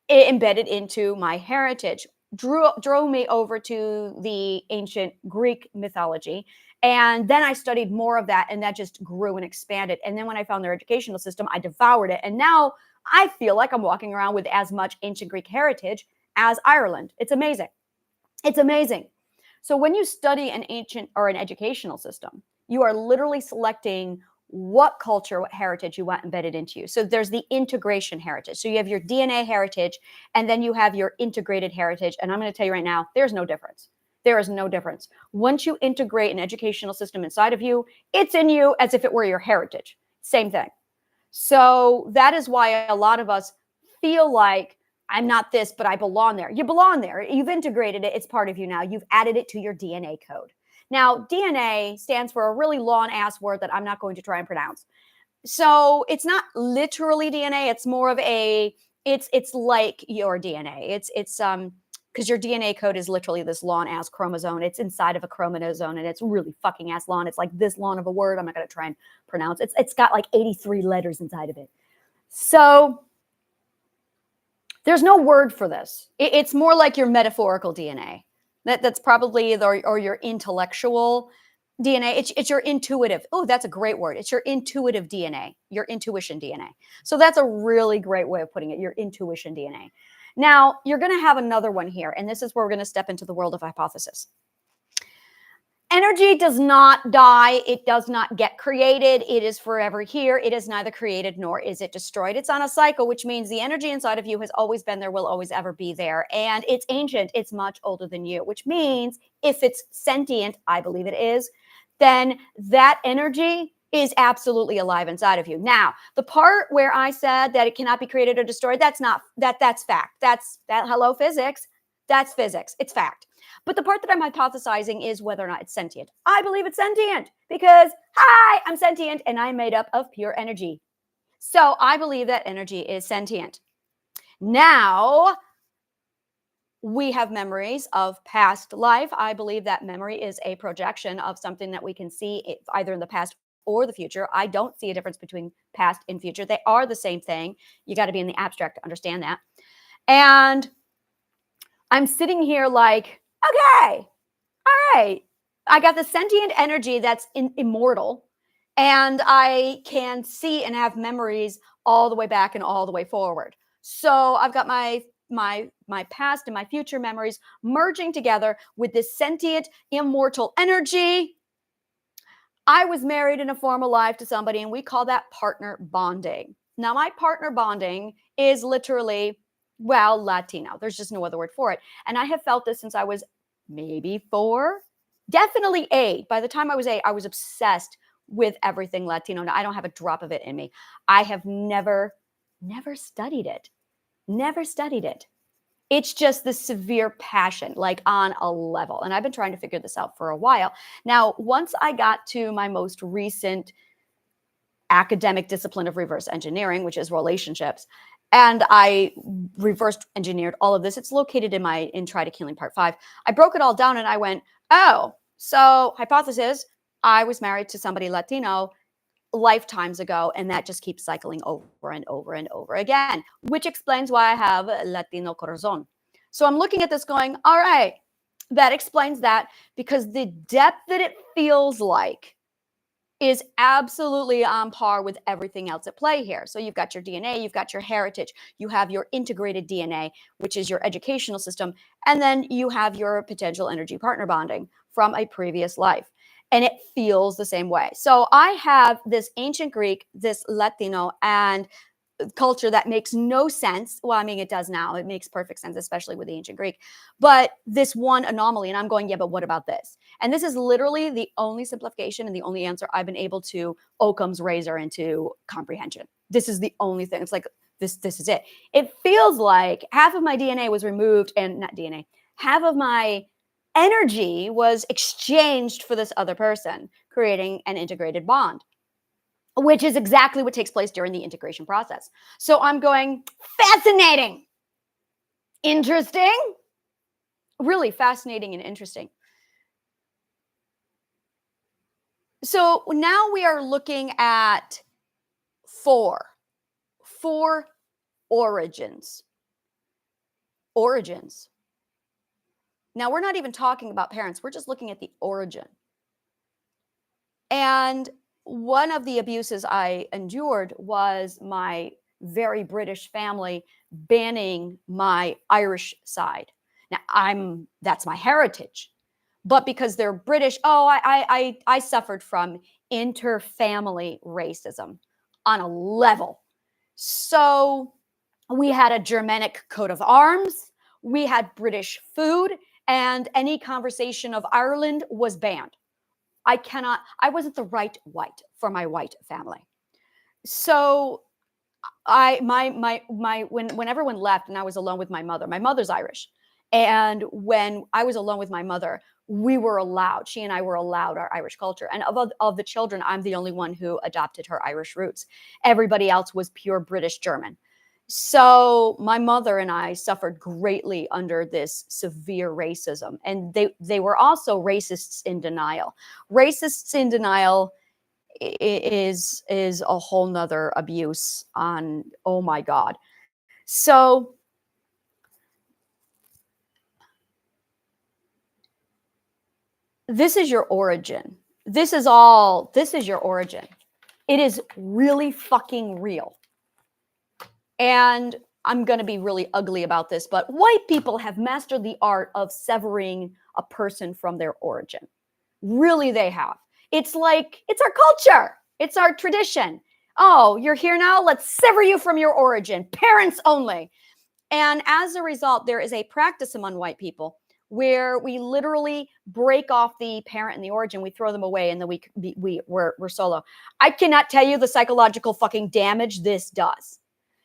Speaker 1: it embedded into my heritage. Drove me over to the ancient Greek mythology. And then I studied more of that and that just grew and expanded. And then when I found their educational system, I devoured it. And now I feel like I'm walking around with as much ancient Greek heritage as Ireland. It's amazing. It's amazing. So when you study an ancient or an educational system, you are literally selecting what culture, what heritage you want embedded into you. So there's the integration heritage. So you have your DNA heritage, and then you have your integrated heritage. And I'm going to tell you right now, there's no difference. There is no difference. Once you integrate an educational system inside of you, it's in you as if it were your heritage. Same thing. So that is why a lot of us feel like I'm not this, but I belong there. You belong there. You've integrated it. It's part of you now. You've added it to your DNA code. Now, DNA stands for a really long-ass word that I'm not going to try and pronounce. So it's not literally DNA. It's more of it's like your DNA. It's because your DNA code is literally this long-ass chromosome. It's inside of a chromosome, and it's really fucking ass long. It's like this long of a word. I'm not going to try and pronounce it. It's got like 83 letters inside of it. So there's no word for this. It's more like your metaphorical DNA. That's probably or your intellectual DNA. It's your intuitive. Oh, that's a great word. It's your intuitive DNA, your intuition DNA. So that's a really great way of putting it, your intuition DNA. Now, you're going to have another one here, and this is where we're going to step into the world of hypothesis. Energy does not die. It does not get created. It is forever here. It is neither created nor is it destroyed. It's on a cycle, which means the energy inside of you has always been there, will always ever be there. And it's ancient. It's much older than you, which means if it's sentient, I believe it is, then that energy is absolutely alive inside of you. Now, the part where I said that it cannot be created or destroyed, that's fact. Hello, physics. That's physics. It's fact. But the part that I'm hypothesizing is whether or not it's sentient. I believe it's sentient because, hi, I'm sentient and I'm made up of pure energy. So I believe that energy is sentient. Now, we have memories of past life. I believe that memory is a projection of something that we can see either in the past or the future. I don't see a difference between past and future. They are the same thing. You got to be in the abstract to understand that. And I'm sitting here like, okay, all right. I got the sentient energy that's immortal, and I can see and have memories all the way back and all the way forward. So I've got my past and my future memories merging together with this sentient, immortal energy. I was married in a former life to somebody, and we call that partner bonding. Now, my partner bonding is literally, well, Latino. There's just no other word for it. And I have felt this since I was maybe 4, definitely 8. By the time I was 8, I was obsessed with everything Latino. Now, I don't have a drop of it in me. I have never studied it. Never studied it. It's just this severe passion, like on a level. And I've been trying to figure this out for a while. Now, once I got to my most recent academic discipline of reverse engineering, which is relationships, and I reverse engineered all of this. It's located in Try to Healing Part 5. I broke it all down and I went, oh, so hypothesis, I was married to somebody Latino lifetimes ago, and that just keeps cycling over and over and over again, which explains why I have Latino corazon. So I'm looking at this going, all right, that explains that, because the depth that it feels like is absolutely on par with everything else at play here. So you've got your DNA, you've got your heritage, you have your integrated DNA, which is your educational system, and then you have your potential energy partner bonding from a previous life. And it feels the same way. So I have this ancient Greek, this Latino, and culture that makes no sense. Well, I mean, it does now. It makes perfect sense, especially with the ancient Greek. But this one anomaly, and I'm going, yeah, but what about this? And this is literally the only simplification and the only answer I've been able to Occam's razor into comprehension. This is the only thing. It's like, this is it. It feels like half of my DNA was removed, and not DNA, half of my energy was exchanged for this other person, creating an integrated bond, which is exactly what takes place during the integration process. So I'm going, fascinating, interesting, really fascinating and interesting. So now we are looking at four origins. Origins. Now, we're not even talking about parents. We're just looking at the origin. And one of the abuses I endured was my very British family banning my Irish side. Now, that's my heritage. But because they're British, I suffered from inter-family racism on a level. So we had a Germanic coat of arms, we had British food, and any conversation of Ireland was banned. I wasn't the right white for my white family. So when everyone left and I was alone with my mother's Irish. And when I was alone with my mother, she and I were allowed our Irish culture. And of the children, I'm the only one who adopted her Irish roots. Everybody else was pure British German. So my mother and I suffered greatly under this severe racism. And they were also racists in denial. Racists in denial is a whole nother abuse on, oh my God. So this is your origin. This is your origin. It is really fucking real. And I'm going to be really ugly about this, but white people have mastered the art of severing a person from their origin. Really, they have. It's like, it's our culture. It's our tradition. Oh, you're here now? Let's sever you from your origin. Parents only. And as a result, there is a practice among white people where we literally break off the parent and the origin. We throw them away and then we're solo. I cannot tell you the psychological fucking damage this does.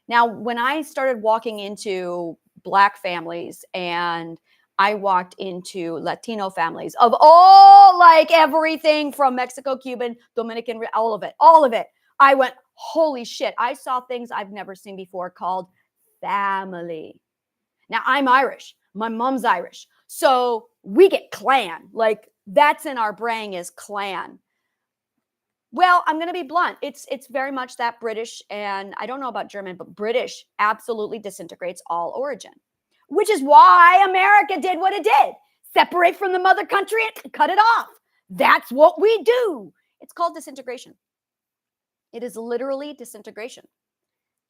Speaker 1: Now, when I started walking into Black families and I walked into Latino families of all, like everything from Mexico, Cuban, Dominican, all of it. I went, holy shit. I saw things I've never seen before called family. Now, I'm Irish. My mom's Irish. So we get clan. Like that's in our brain is clan. Well, I'm going to be blunt. It's very much that British, and I don't know about German, but British absolutely disintegrates all origin, which is why America did what it did. Separate from the mother country and cut it off. That's what we do. It's called disintegration. It is literally disintegration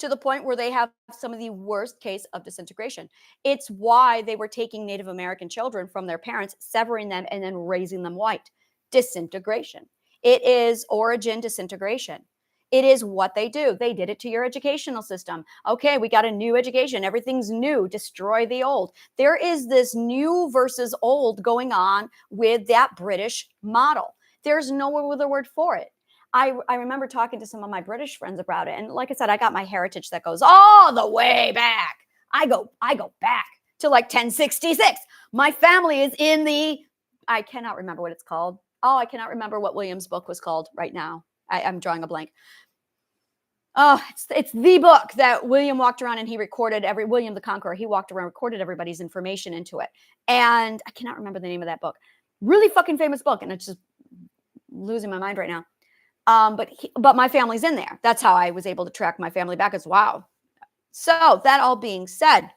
Speaker 1: to the point where they have some of the worst case of disintegration. It's why they were taking Native American children from their parents, severing them, and then raising them white. Disintegration. It is origin disintegration. It is what they do. They did it to your educational system. Okay, we got a new education. Everything's new. Destroy the old. There is this new versus old going on with that British model. There's no other word for it. I remember talking to some of my British friends about it. And like I said, I got my heritage that goes all the way back. I go back to like 1066. My family is in the, I cannot remember what it's called. Oh, I cannot remember what William's book was called right now. I'm drawing a blank. Oh, it's the book that William walked around and he recorded William the Conqueror. He walked around, recorded everybody's information into it. And I cannot remember the name of that book. Really fucking famous book. And it's just losing my mind right now. But my family's in there. That's how I was able to track my family back as wow. So that all being said,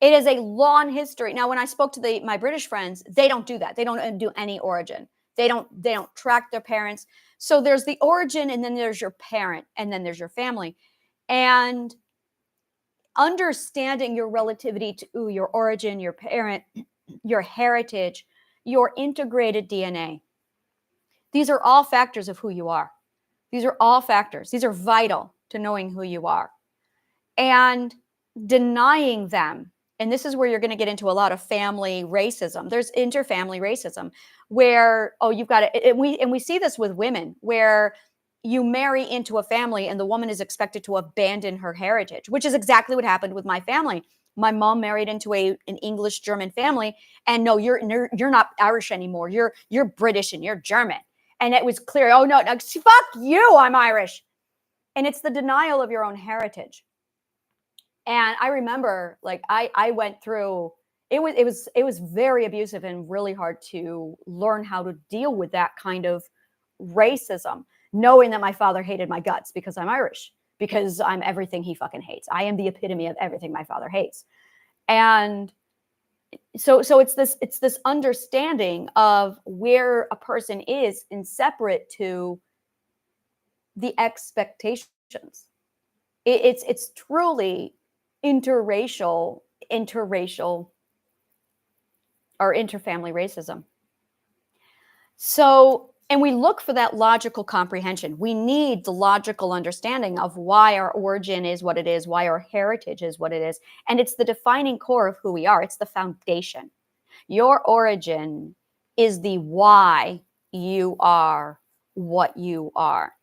Speaker 1: it is a long history. Now, when I spoke to my British friends, they don't do that. They don't do any origin. They don't track their parents. So there's the origin, and then there's your parent, and then there's your family. And understanding your relativity to your origin, your parent, your heritage, your integrated DNA. These are all factors of who you are. These are all factors. These are vital to knowing who you are. And denying them, and this is where you're going to get into a lot of family racism. There's interfamily racism where, oh, you've got to, and we see this with women where you marry into a family and the woman is expected to abandon her heritage, which is exactly what happened with my family. My mom married into an English-German family, and no, you're not Irish anymore. You're British and you're German. And it was clear, oh no, fuck you, I'm Irish. And it's the denial of your own heritage. And I remember, like, I went through, it was very abusive and really hard to learn how to deal with that kind of racism, knowing that my father hated my guts because I'm Irish, because I'm everything he fucking hates. I am the epitome of everything my father hates. And so it's this understanding of where a person is and separate to the expectations. It's truly interracial or interfamily racism. So, and we look for that logical comprehension. We need the logical understanding of why our origin is what it is, why our heritage is what it is. And it's the defining core of who we are. It's the foundation. Your origin is the why you are what you are.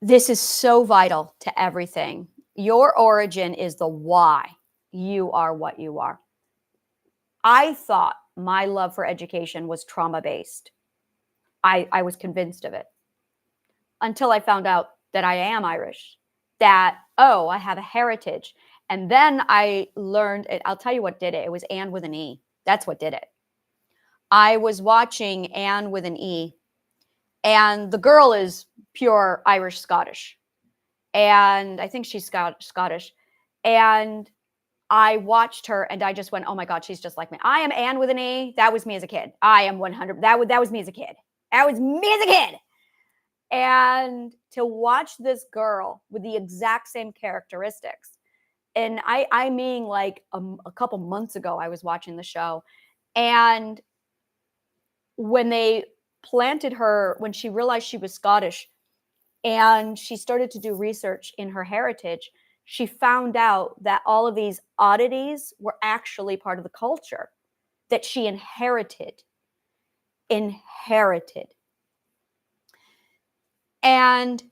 Speaker 1: This is so vital to everything. Your origin is the why you are what you are. I thought my love for education was trauma-based. I was convinced of it until I found out that I am Irish, that, oh, I have a heritage. And then I learned, I'll tell you what did it. It was Anne with an E. That's what did it. I was watching Anne with an E, and the girl is pure Irish Scottish. And I think she's Scottish. And I watched her and I just went, oh my God, she's just like me. I am Anne with an E. That was me as a kid. I am 100. That was me as a kid. That was me as a kid. And to watch this girl with the exact same characteristics. And I mean, like a couple months ago, I was watching the show, and when they planted her, when she realized she was Scottish and she started to do research in her heritage, she found out that all of these oddities were actually part of the culture that she inherited. And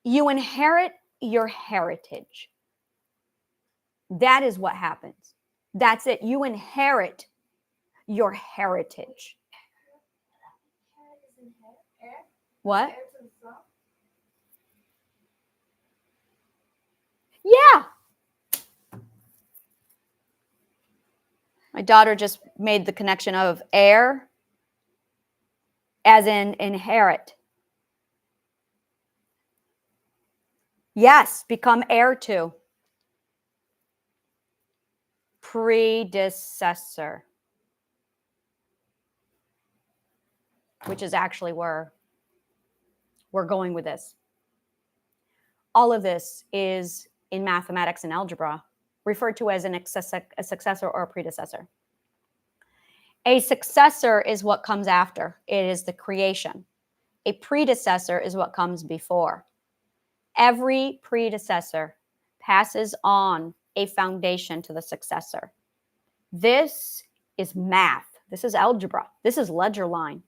Speaker 1: you inherit your heritage. That is what happens. That's it. You inherit your heritage. What? Yeah. My daughter just made the connection of heir as in inherit. Yes, become heir to. Predecessor. Which is actually where we're going with this. All of this is in mathematics and algebra referred to as a successor or a predecessor. A successor is what comes after. It is the creation. A predecessor is what comes before. Every predecessor passes on a foundation to the successor. This is math. This is algebra. This is ledger line.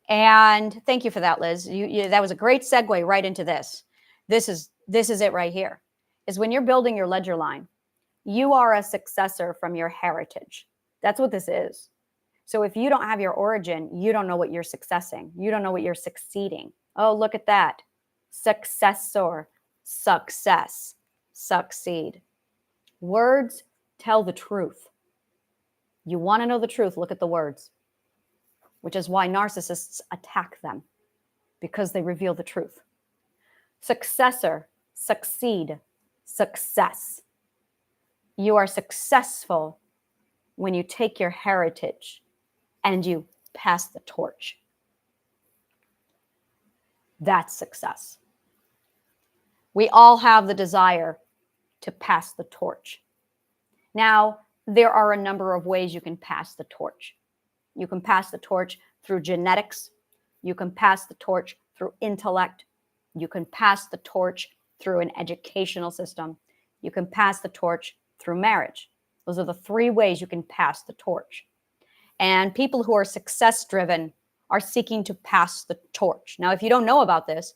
Speaker 1: And thank you for that, Liz. That was a great segue right into this. This is it right here. Is when you're building your ledger line, you are a successor from your heritage. That's what this is. So if you don't have your origin, you don't know what you're successing. You don't know what you're succeeding. Oh, look at that. Successor, success, succeed. Words tell the truth. You want to know the truth, look at the words, which is why narcissists attack them, because they reveal the truth. Successor, succeed, success. You are successful when you take your heritage and you pass the torch. That's success. We all have the desire to pass the torch. Now, there are a number of ways you can pass the torch. You can pass the torch through genetics. You can pass the torch through intellect. You can pass the torch through an educational system. You can pass the torch through marriage. Those are the three ways you can pass the torch. And people who are success-driven are seeking to pass the torch. Now, if you don't know about this,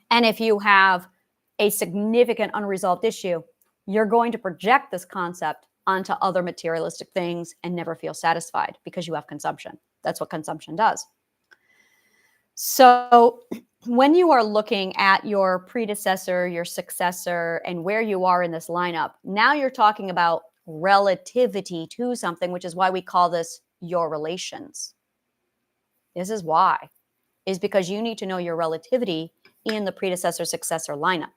Speaker 1: and if you have a significant unresolved issue, you're going to project this concept onto other materialistic things and never feel satisfied because you have consumption. That's what consumption does. So when you are looking at your predecessor, your successor, and where you are in this lineup, now you're talking about relativity to something, which is why we call this your relations. This is why, is because you need to know your relativity in the predecessor-successor lineup.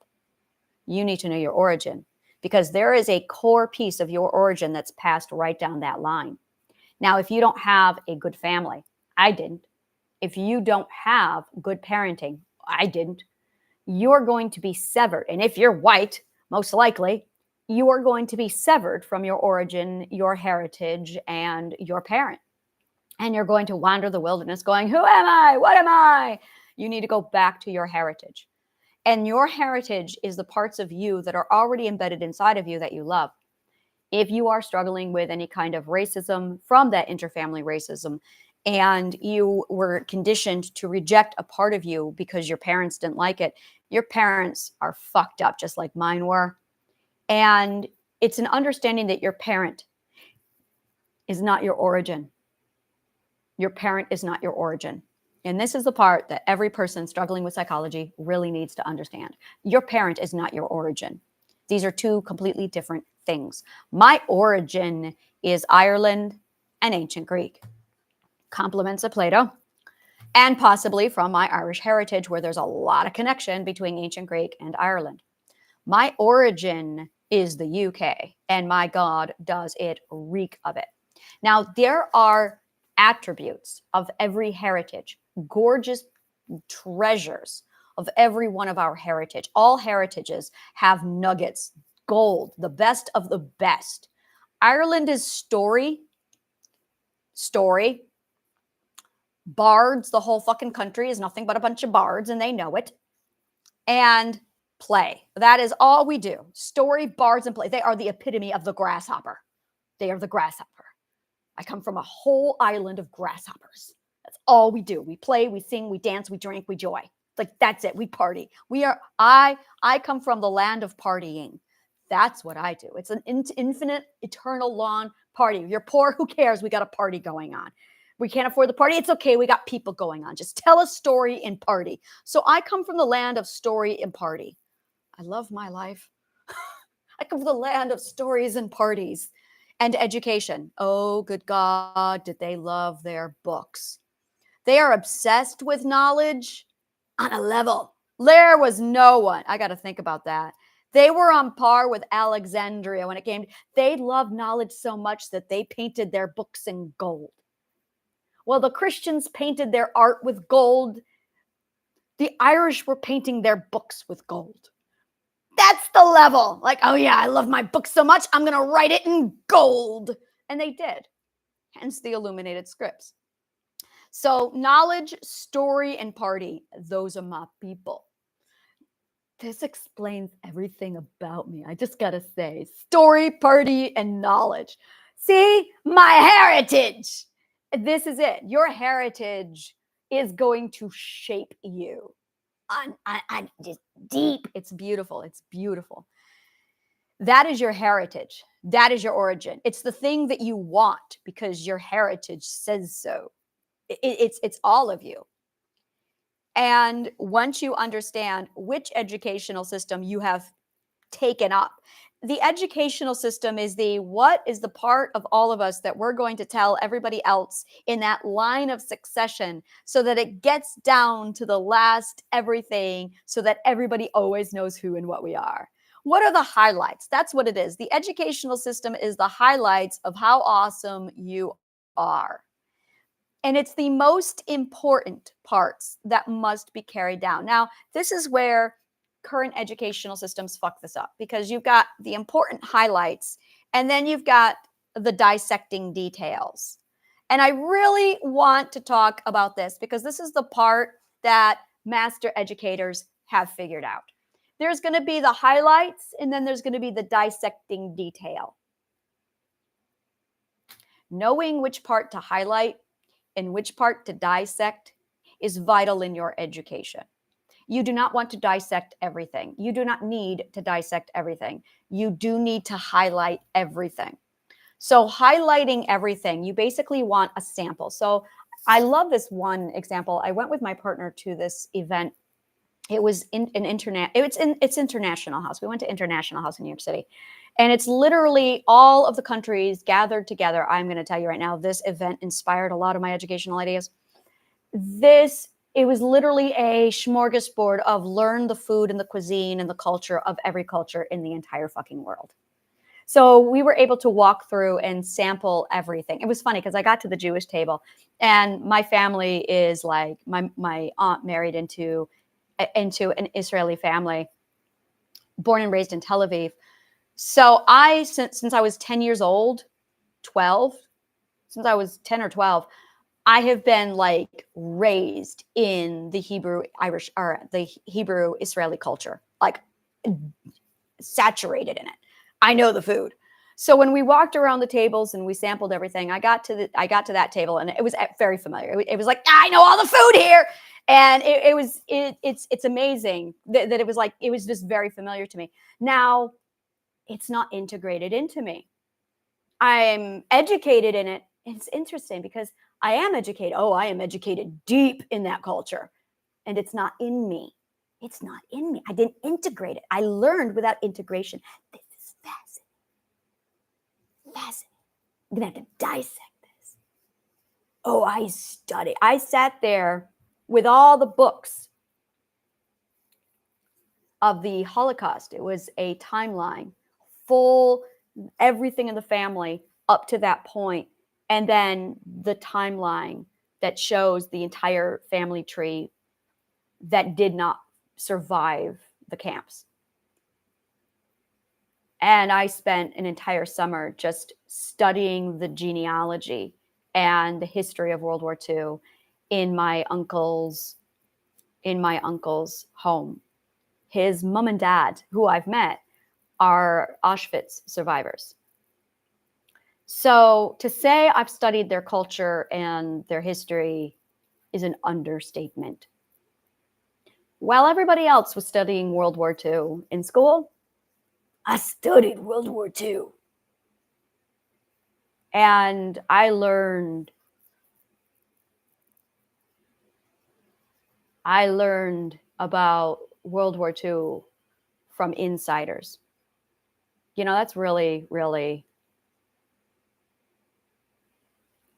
Speaker 1: You need to know your origin, because there is a core piece of your origin that's passed right down that line. Now, if you don't have a good family, I didn't. If you don't have good parenting, I didn't. You're going to be severed. And if you're white, most likely, you are going to be severed from your origin, your heritage, and your parent. And you're going to wander the wilderness going, who am I? What am I? You need to go back to your heritage. And your heritage is the parts of you that are already embedded inside of you that you love. If you are struggling with any kind of racism from that interfamily racism, and you were conditioned to reject a part of you because your parents didn't like it, your parents are fucked up just like mine were. And it's an understanding that your parent is not your origin. Your parent is not your origin. And this is the part that every person struggling with psychology really needs to understand. Your parent is not your origin. These are two completely different things. My origin is Ireland and ancient Greek. Compliments of Plato, and possibly from my Irish heritage, where there's a lot of connection between ancient Greek and Ireland. My origin is the UK, and my God, does it reek of it. Now, there are attributes of every heritage, gorgeous treasures of every one of our heritage. All heritages have nuggets, gold, the best of the best. Ireland is story story, bards. The whole fucking country is nothing but a bunch of bards and they know it. And play. That is all we do. Story, bards, and play. They are the epitome of the grasshopper. They are the grasshopper. I come from a whole island of grasshoppers. That's all we do. We play, we sing, we dance, we drink, we joy. Like, that's it. We party. I come from the land of partying. That's what I do. It's an infinite, eternal, long party. You're poor, who cares? We got a party going on. We can't afford the party. It's okay. We got people going on. Just tell a story and party. So I come from the land of story and party. I love my life. I come from the land of stories and parties and education. Oh, good God, did they love their books. They are obsessed with knowledge on a level. There was no one. I got to think about that. They were on par with Alexandria when it came. They loved knowledge so much that they painted their books in gold. Well, the Christians painted their art with gold. The Irish were painting their books with gold. That's the level. Like, oh yeah, I love my book so much, I'm going to write it in gold. And they did. Hence the illuminated scripts. So knowledge, story, and party, those are my people. This explains everything about me. I just got to say, story, party, and knowledge. See, my heritage. This is it. Your heritage is going to shape you. On just deep. It's beautiful. It's beautiful. That is your heritage. That is your origin. It's the thing that you want because your heritage says so. It's all of you. And once you understand which educational system you have taken up, the educational system is what is the part of all of us that we're going to tell everybody else in that line of succession so that it gets down to the last everything so that everybody always knows who and what we are. What are the highlights? That's what it is. The educational system is the highlights of how awesome you are. And it's the most important parts that must be carried down. Now, this is where current educational systems fuck this up because you've got the important highlights and then you've got the dissecting details. And I really want to talk about this because this is the part that master educators have figured out. There's going to be the highlights and then there's going to be the dissecting detail. Knowing which part to highlight and which part to dissect is vital in your education. You do not want to dissect everything. You do not need to dissect everything. You do need to highlight everything. So highlighting everything, you basically want a sample. So I love this one example. I went with my partner to this event. It was in an it's International House. We went to International House in New York City. And it's literally all of the countries gathered together. I'm going to tell you right now, this event inspired a lot of my educational ideas. It was literally a smorgasbord of learn the food and the cuisine and the culture of every culture in the entire fucking world. So we were able to walk through and sample everything. It was funny because I got to the Jewish table and my family is like, my aunt married into an Israeli family, born and raised in Tel Aviv. So since I was 10 years old, 12, since I was 10 or 12, I have been like raised in the Hebrew Irish or the Hebrew Israeli culture, like saturated in it. I know the food. So when we walked around the tables and we sampled everything, I got to that table and it was very familiar. It was like, I know all the food here. And it's amazing that it was like, it was just very familiar to me. Now it's not integrated into me. I'm educated in it. It's interesting because I am educated. Oh, I am educated deep in that culture. And it's not in me. It's not in me. I didn't integrate it. I learned without integration. This is fascinating. I'm going to have to dissect this. Oh, I studied. I sat there with all the books of the Holocaust. It was a timeline, full, everything in the family up to that point. And then the timeline that shows the entire family tree that did not survive the camps. And I spent an entire summer just studying the genealogy and the history of World War II in my uncle's home. His mom and dad, who I've met, are Auschwitz survivors. So to say I've studied their culture and their history is an understatement. While everybody else was studying World War II in school, I studied World War II. And I learned about World War II from insiders. You know, that's really, really,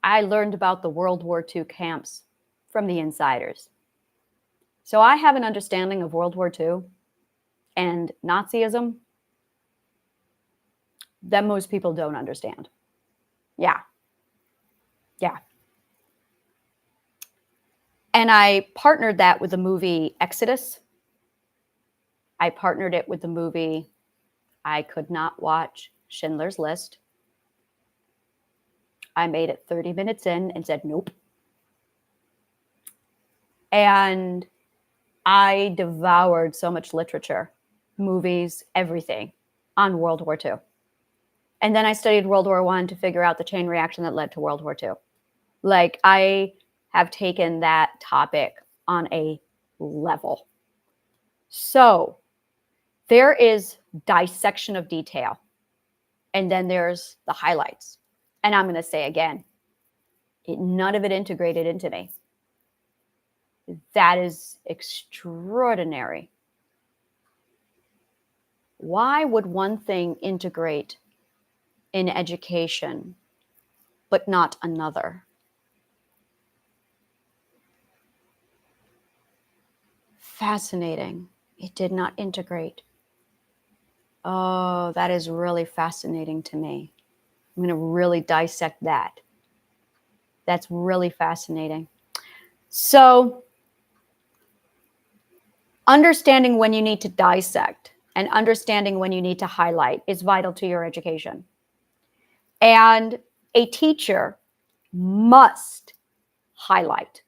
Speaker 1: I learned about the World War II camps from the insiders. So I have an understanding of World War II and Nazism that most people don't understand. Yeah. And I partnered that with the movie Exodus. I partnered it with the movie I could not watch, Schindler's List. I made it 30 minutes in and said, nope. And I devoured so much literature, movies, everything on World War II. And then I studied World War I to figure out the chain reaction that led to World War II. Like, I have taken that topic on a level. So there is dissection of detail, and then there's the highlights. And I'm going to say again, none of it integrated into me. That is extraordinary. Why would one thing integrate in education, but not another? Fascinating. It did not integrate. Oh, that is really fascinating to me. I'm going to really dissect that. That's really fascinating. So, understanding when you need to dissect and understanding when you need to highlight is vital to your education. And a teacher must highlight.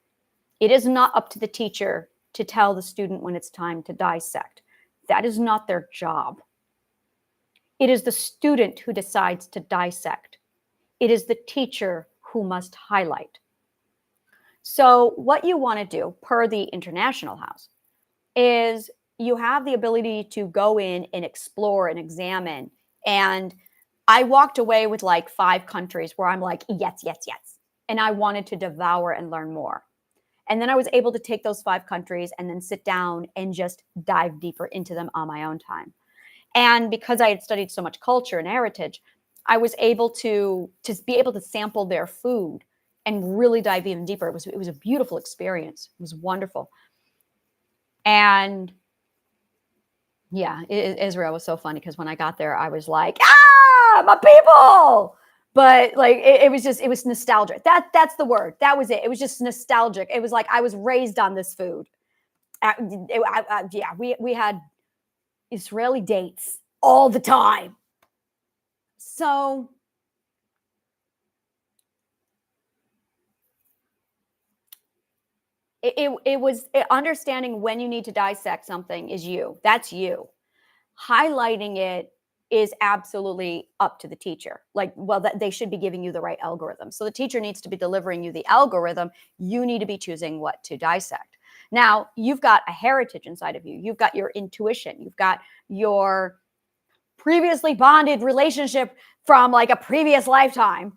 Speaker 1: It is not up to the teacher to tell the student when it's time to dissect. That is not their job. It is the student who decides to dissect. It is the teacher who must highlight. So what you want to do, per the International House, is you have the ability to go in and explore and examine. And I walked away with like 5 countries where I'm like, yes. And I wanted to devour and learn more. And then I was able to take those 5 countries and then sit down and just dive deeper into them on my own time. And because I had studied so much culture and heritage, I was able to be able to sample their food and really dive even deeper. It was a beautiful experience. It was wonderful. And yeah, Israel was so funny because when I got there, I was like, my people. But like, it was nostalgic. That's the word. That was it. It was just nostalgic. It was like I was raised on this food. We had Israeli dates all the time. So it was understanding when you need to dissect something is you. That's you. Highlighting it is absolutely up to the teacher. Like, well, they should be giving you the right algorithm. So the teacher needs to be delivering you the algorithm. You need to be choosing what to dissect. Now, you've got a heritage inside of you. You've got your intuition. You've got your previously bonded relationship from like a previous lifetime.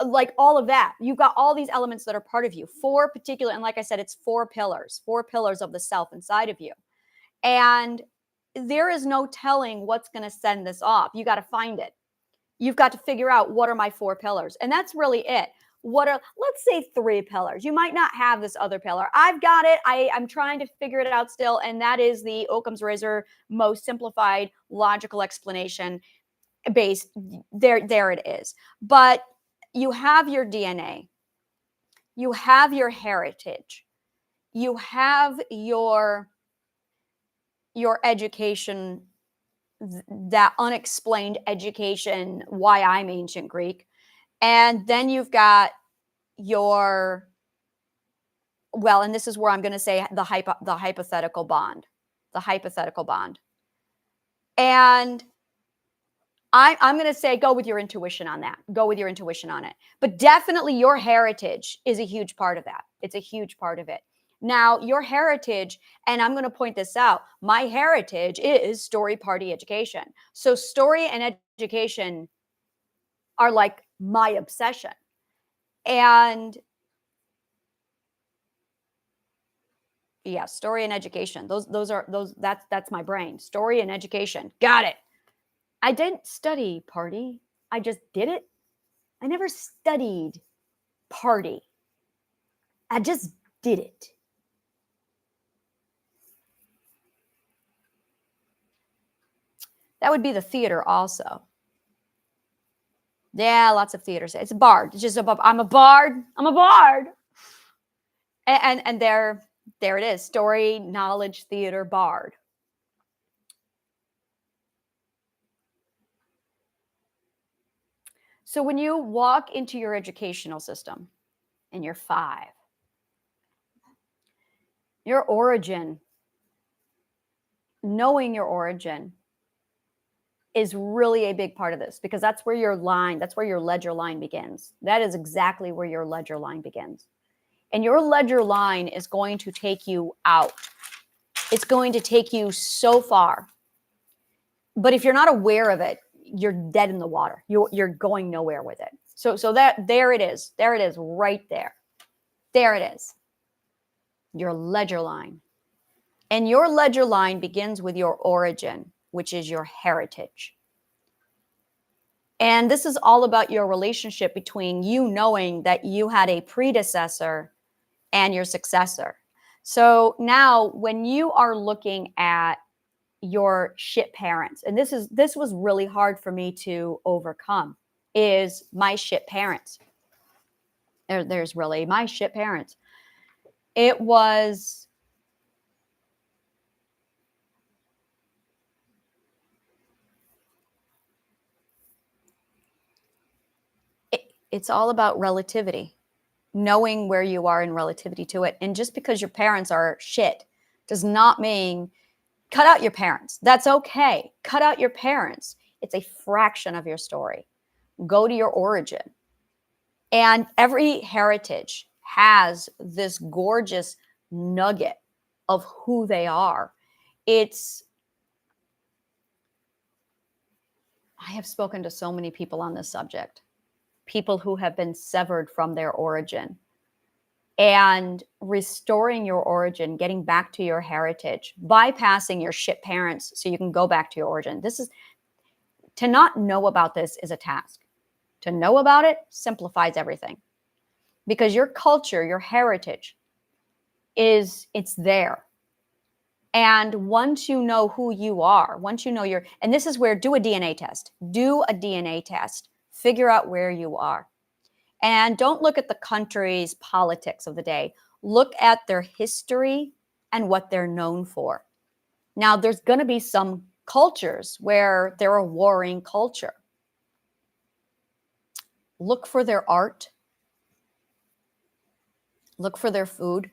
Speaker 1: Like all of that. You've got all these elements that are part of you. 4 particular, and like I said, it's 4 pillars of the self inside of you. And there is no telling what's going to send this off. You got to find it. You've got to figure out what are my 4 pillars. And that's really it. Let's say 3 pillars. You might not have this other pillar. I've got it. I'm trying to figure it out still. And that is the Occam's razor, most simplified logical explanation based. There it is. But you have your DNA. You have your heritage. You have your education, that unexplained education, why I'm ancient Greek. And then you've got your, well, and this is where I'm going to say the hypothetical bond, And I'm going to say go with your intuition on that. Go with your intuition on it. But definitely your heritage is a huge part of that. It's a huge part of it. Now, your heritage, and I'm going to point this out, my heritage is story party education. So story and education are like my obsession. And yeah, story and education. That's my brain. Story and education. Got it. I didn't study party. I just did it. I never studied party. I just did it. That would be the theater also. Yeah, lots of theaters. It's a bard. It's just above. I'm a bard. And there it is. Story, knowledge, theater, bard. So when you walk into your educational system and you're 5, your origin, knowing your origin is really a big part of this, because that's where your ledger line begins. That is exactly where your ledger line begins. And your ledger line is going to take you out. It's going to take you so far. But if you're not aware of it, you're dead in the water. You're going nowhere with it. So that there it is. There it is right there. There it is. Your ledger line. And your ledger line begins with your origin, which is your heritage. And this is all about your relationship between you knowing that you had a predecessor and your successor. So now when you are looking at your shit parents, and this was really hard for me to overcome, is my shit parents. There's really my shit parents. It was it's all about relativity, knowing where you are in relativity to it. And just because your parents are shit does not mean cut out your parents. That's okay. Cut out your parents. It's a fraction of your story. Go to your origin. And every heritage has this gorgeous nugget of who they are. I have spoken to so many people on this subject, people who have been severed from their origin. And restoring your origin, getting back to your heritage, bypassing your shit parents so you can go back to your origin. To not know about this is a task. To know about it simplifies everything, because your culture, your heritage it's there. And once you know who you are, once you know and this is where do a DNA test, figure out where you are. And don't look at the country's politics of the day. Look at their history and what they're known for. Now, there's going to be some cultures where they're a warring culture. Look for their art. Look for their food.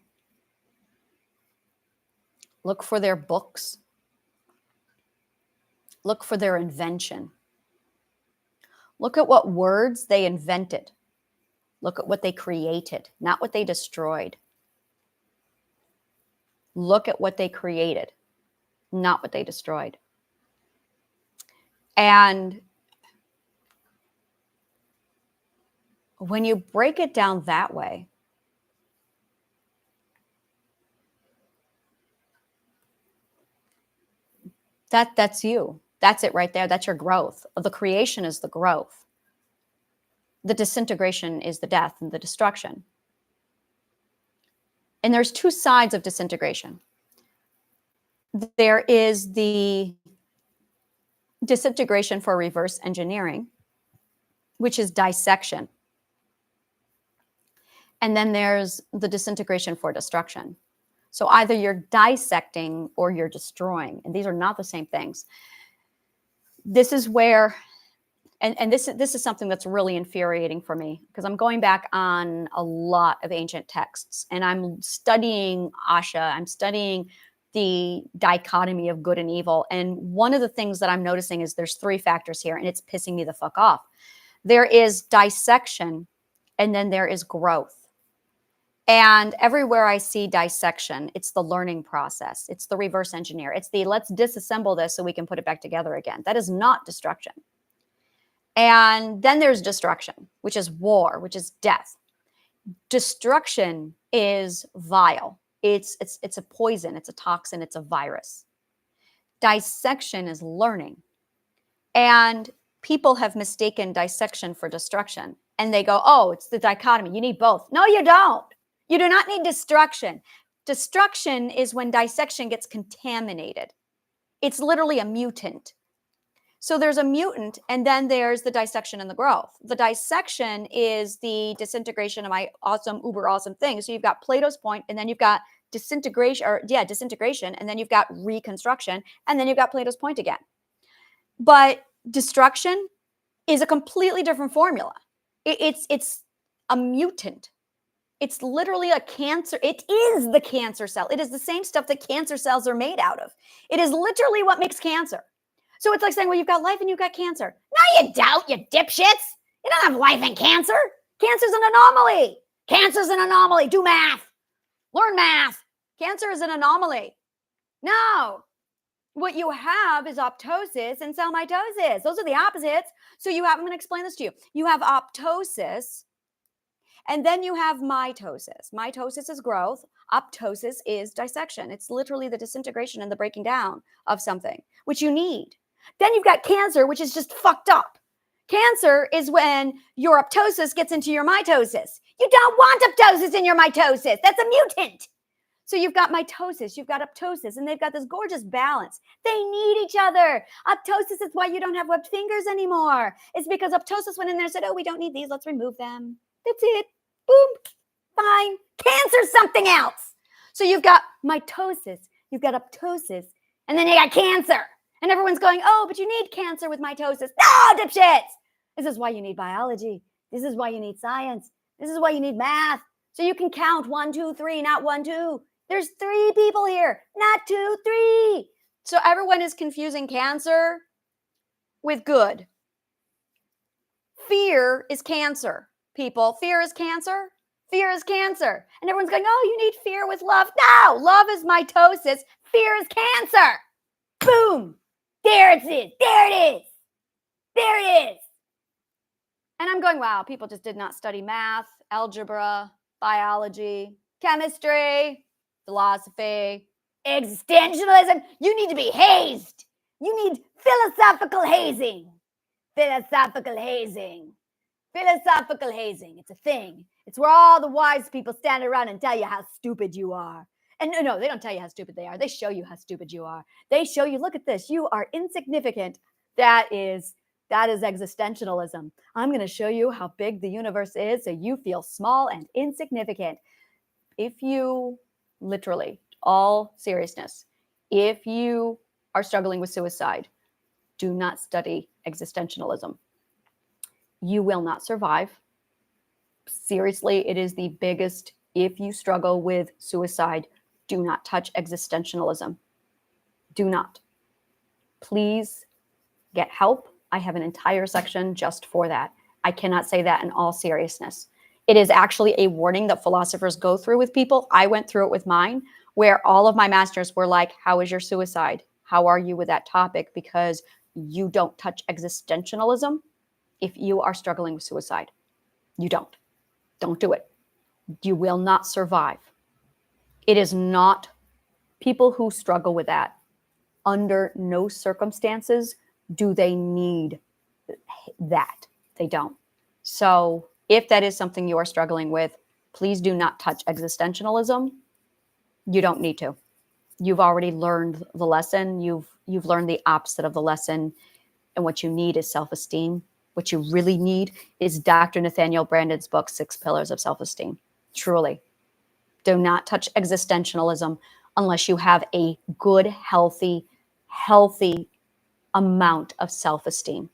Speaker 1: Look for their books. Look for their invention. Look at what words they invented. Look at what they created, not what they destroyed. Look at what they created, not what they destroyed. And when you break it down that way, that's you. That's it right there. That's your growth. The creation is the growth. The disintegration is the death and the destruction. And there's 2 sides of disintegration. There is the disintegration for reverse engineering, which is dissection. And then there's the disintegration for destruction. So either you're dissecting or you're destroying, and these are not the same things. This is where and this is something that's really infuriating for me, because I'm going back on a lot of ancient texts, and I'm studying Asha. I'm studying the dichotomy of good and evil. And one of the things that I'm noticing is there's three factors here, and it's pissing me the fuck off. There is dissection, and then there is growth. And everywhere I see dissection, it's the learning process. It's the reverse engineer. It's the let's disassemble this so we can put it back together again. That is not destruction. And then there's destruction, which is war, which is death. Destruction is vile. It's a poison. It's a toxin. It's a virus. Dissection is learning. And people have mistaken dissection for destruction. And they go, oh, it's the dichotomy. You need both. No, you don't. You do not need destruction. Destruction is when dissection gets contaminated. It's literally a mutant. So there's a mutant, and then there's the dissection and the growth. The dissection is the disintegration of my awesome, uber awesome thing. So you've got Plato's point, and then you've got disintegration, and then you've got reconstruction, and then you've got Plato's point again. But destruction is a completely different formula. It's a mutant. It's literally a cancer. It is the cancer cell. It is the same stuff that cancer cells are made out of. It is literally what makes cancer. So it's like saying, well, you've got life and you've got cancer. No, you don't, you dipshits. You don't have life and cancer. Cancer's an anomaly. Cancer's an anomaly. Do math. Learn math. Cancer is an anomaly. No. What you have is apoptosis and cell mitosis. Those are the opposites. So you have, I'm going to explain this to you. You have apoptosis, and then you have mitosis. Mitosis is growth. Apoptosis is dissection. It's literally the disintegration and the breaking down of something, which you need. Then you've got cancer, which is just fucked up. Cancer is when your apoptosis gets into your mitosis. You don't want apoptosis in your mitosis. That's a mutant. So you've got mitosis, you've got apoptosis, and they've got this gorgeous balance. They need each other. Apoptosis is why you don't have webbed fingers anymore. It's because apoptosis went in there and said, oh, we don't need these. Let's remove them. That's it. Boom. Fine. Cancer's something else. So you've got mitosis, you've got apoptosis, and then you got cancer. And everyone's going, oh, but you need cancer with mitosis. No, dipshits. This is why you need biology. This is why you need science. This is why you need math. So you can count 1, 2, 3, not 1, 2. There's 3 people here, not 2, 3. So everyone is confusing cancer with good. Fear is cancer, people. Fear is cancer. Fear is cancer. And everyone's going, oh, you need fear with love. No, love is mitosis. Fear is cancer. Boom. There it is. There it is. There it is. And I'm going, wow, people just did not study math, algebra, biology, chemistry, philosophy, existentialism. You need to be hazed. You need philosophical hazing. Philosophical hazing. Philosophical hazing. It's a thing. It's where all the wise people stand around and tell you how stupid you are. And no, they don't tell you how stupid they are. They show you how stupid you are. They show you, look at this. You are insignificant. That is existentialism. I'm going to show you how big the universe is so you feel small and insignificant. If you, literally, all seriousness, if you are struggling with suicide, do not study existentialism. You will not survive. Seriously, it is the biggest. If you struggle with suicide, do not touch existentialism. Do not. Please get help. I have an entire section just for that. I cannot say that in all seriousness. It is actually a warning that philosophers go through with people. I went through it with mine, where all of my masters were like, how is your suicide? How are you with that topic? Because you don't touch existentialism if you are struggling with suicide. You don't. Don't do it. You will not survive. It is not, people who struggle with that, under no circumstances do they need that. They don't. So if that is something you are struggling with, please do not touch existentialism. You don't need to. You've already learned the lesson. You've learned the opposite of the lesson. And what you need is self-esteem. What you really need is Dr. Nathaniel Branden's book, 6 Pillars of Self-Esteem. Truly. Do not touch existentialism unless you have a good, healthy amount of self-esteem.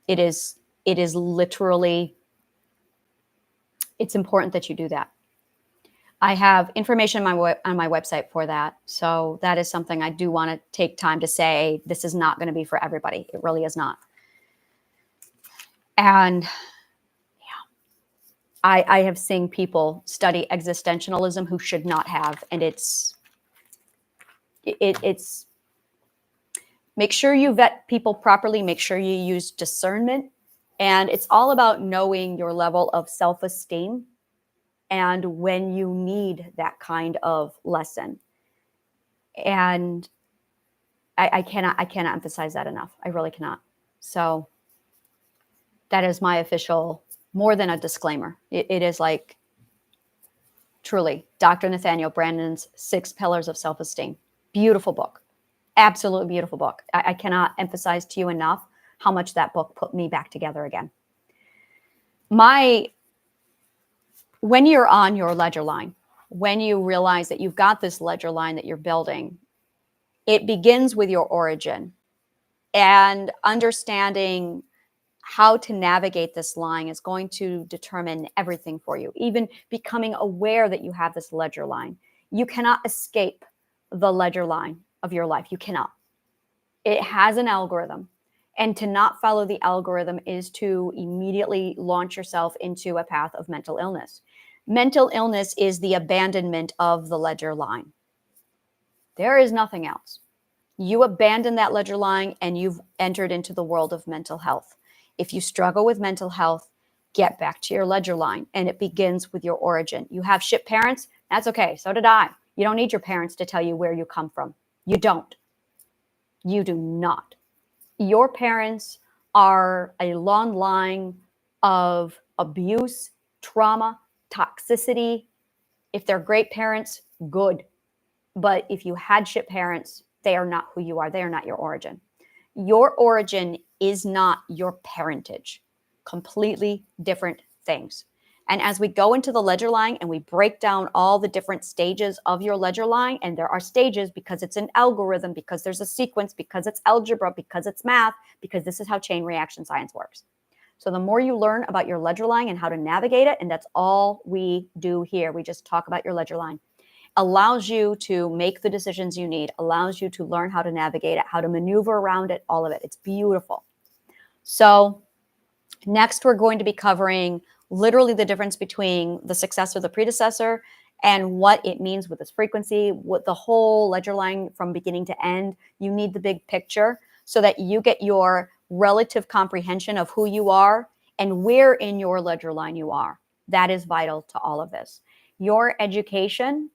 Speaker 1: It is it is literally, it's important that you do that. I have information on my website for that. So that is something I do want to take time to say, this is not going to be for everybody. It really is not. And I have seen people study existentialism who should not have, and it's make sure you vet people properly, make sure you use discernment, and it's all about knowing your level of self-esteem and when you need that kind of lesson. And I cannot emphasize that enough. I really cannot. So that is my official, more than a disclaimer. It is like, truly, Dr. Nathaniel Branden's 6 Pillars of Self-Esteem. Beautiful book. Absolutely beautiful book. I cannot emphasize to you enough how much that book put me back together again. When you're on your ledger line, when you realize that you've got this ledger line that you're building, it begins with your origin, and understanding how to navigate this line is going to determine everything for you. Even becoming aware that you have this ledger line. You cannot escape the ledger line of your life. You cannot. It has an algorithm. And to not follow the algorithm is to immediately launch yourself into a path of mental illness. Mental illness is the abandonment of the ledger line. There is nothing else. You abandon that ledger line and you've entered into the world of mental health. If you struggle with mental health, get back to your ledger line, and it begins with your origin. You have shit parents, that's okay. So did I. You don't need your parents to tell you where you come from. You don't. You do not. Your parents are a long line of abuse, trauma, toxicity. If they're great parents, good. But if you had shit parents, they are not who you are. They are not your origin. Your origin is not your parentage. Completely different things. And as we go into the ledger line and we break down all the different stages of your ledger line, and there are stages because it's an algorithm, because there's a sequence, because it's algebra, because it's math, because this is how chain reaction science works. So the more you learn about your ledger line and how to navigate it, and that's all we do here, we just talk about your ledger line, allows you to make the decisions you need, allows you to learn how to navigate it, how to maneuver around it, all of it. It's beautiful. So next, we're going to be covering literally the difference between the successor, the predecessor, and what it means with this frequency, what the whole ledger line from beginning to end. You need the big picture so that you get your relative comprehension of who you are and where in your ledger line you are. That is vital to all of this. Your education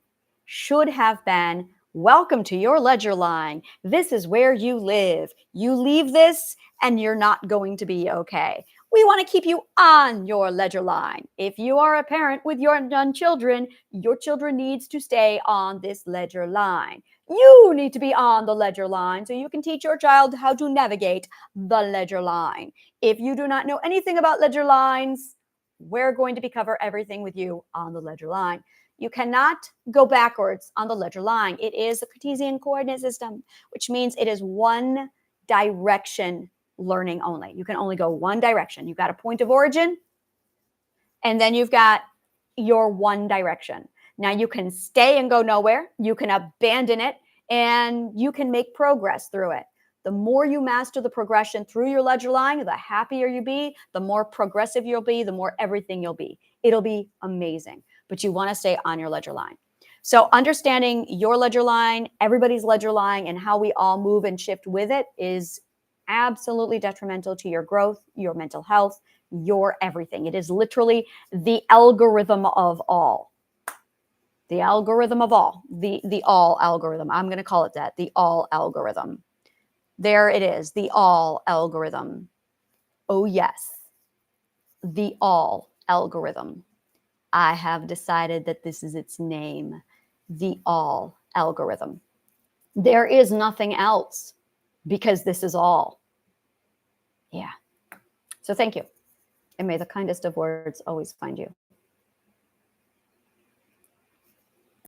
Speaker 1: should have been, welcome to your ledger line. This is where you live. You leave this and you're not going to be okay. We want to keep you on your ledger line. If you are a parent with your young children needs to stay on this ledger line. You need to be on the ledger line so you can teach your child how to navigate the ledger line. If you do not know anything about ledger lines, we're going to cover everything with you on the ledger line. You cannot go backwards on the ledger line. It is a Cartesian coordinate system, which means it is one direction learning only. You can only go one direction. You've got a point of origin, and then you've got your one direction. Now you can stay and go nowhere. You can abandon it, and you can make progress through it. The more you master the progression through your ledger line, the happier you be, the more progressive you'll be, the more everything you'll be. It'll be amazing, but you want to stay on your ledger line. So understanding your ledger line, everybody's ledger line, and how we all move and shift with it is absolutely detrimental to your growth, your mental health, your everything. It is literally the algorithm of all. The algorithm of all. The all algorithm. I'm going to call it that. The all algorithm. There it is. The all algorithm. Oh, yes. The all algorithm. I have decided that this is its name. The all algorithm. There is nothing else, because this is all. Yeah. So thank you. And may the kindest of words always find you.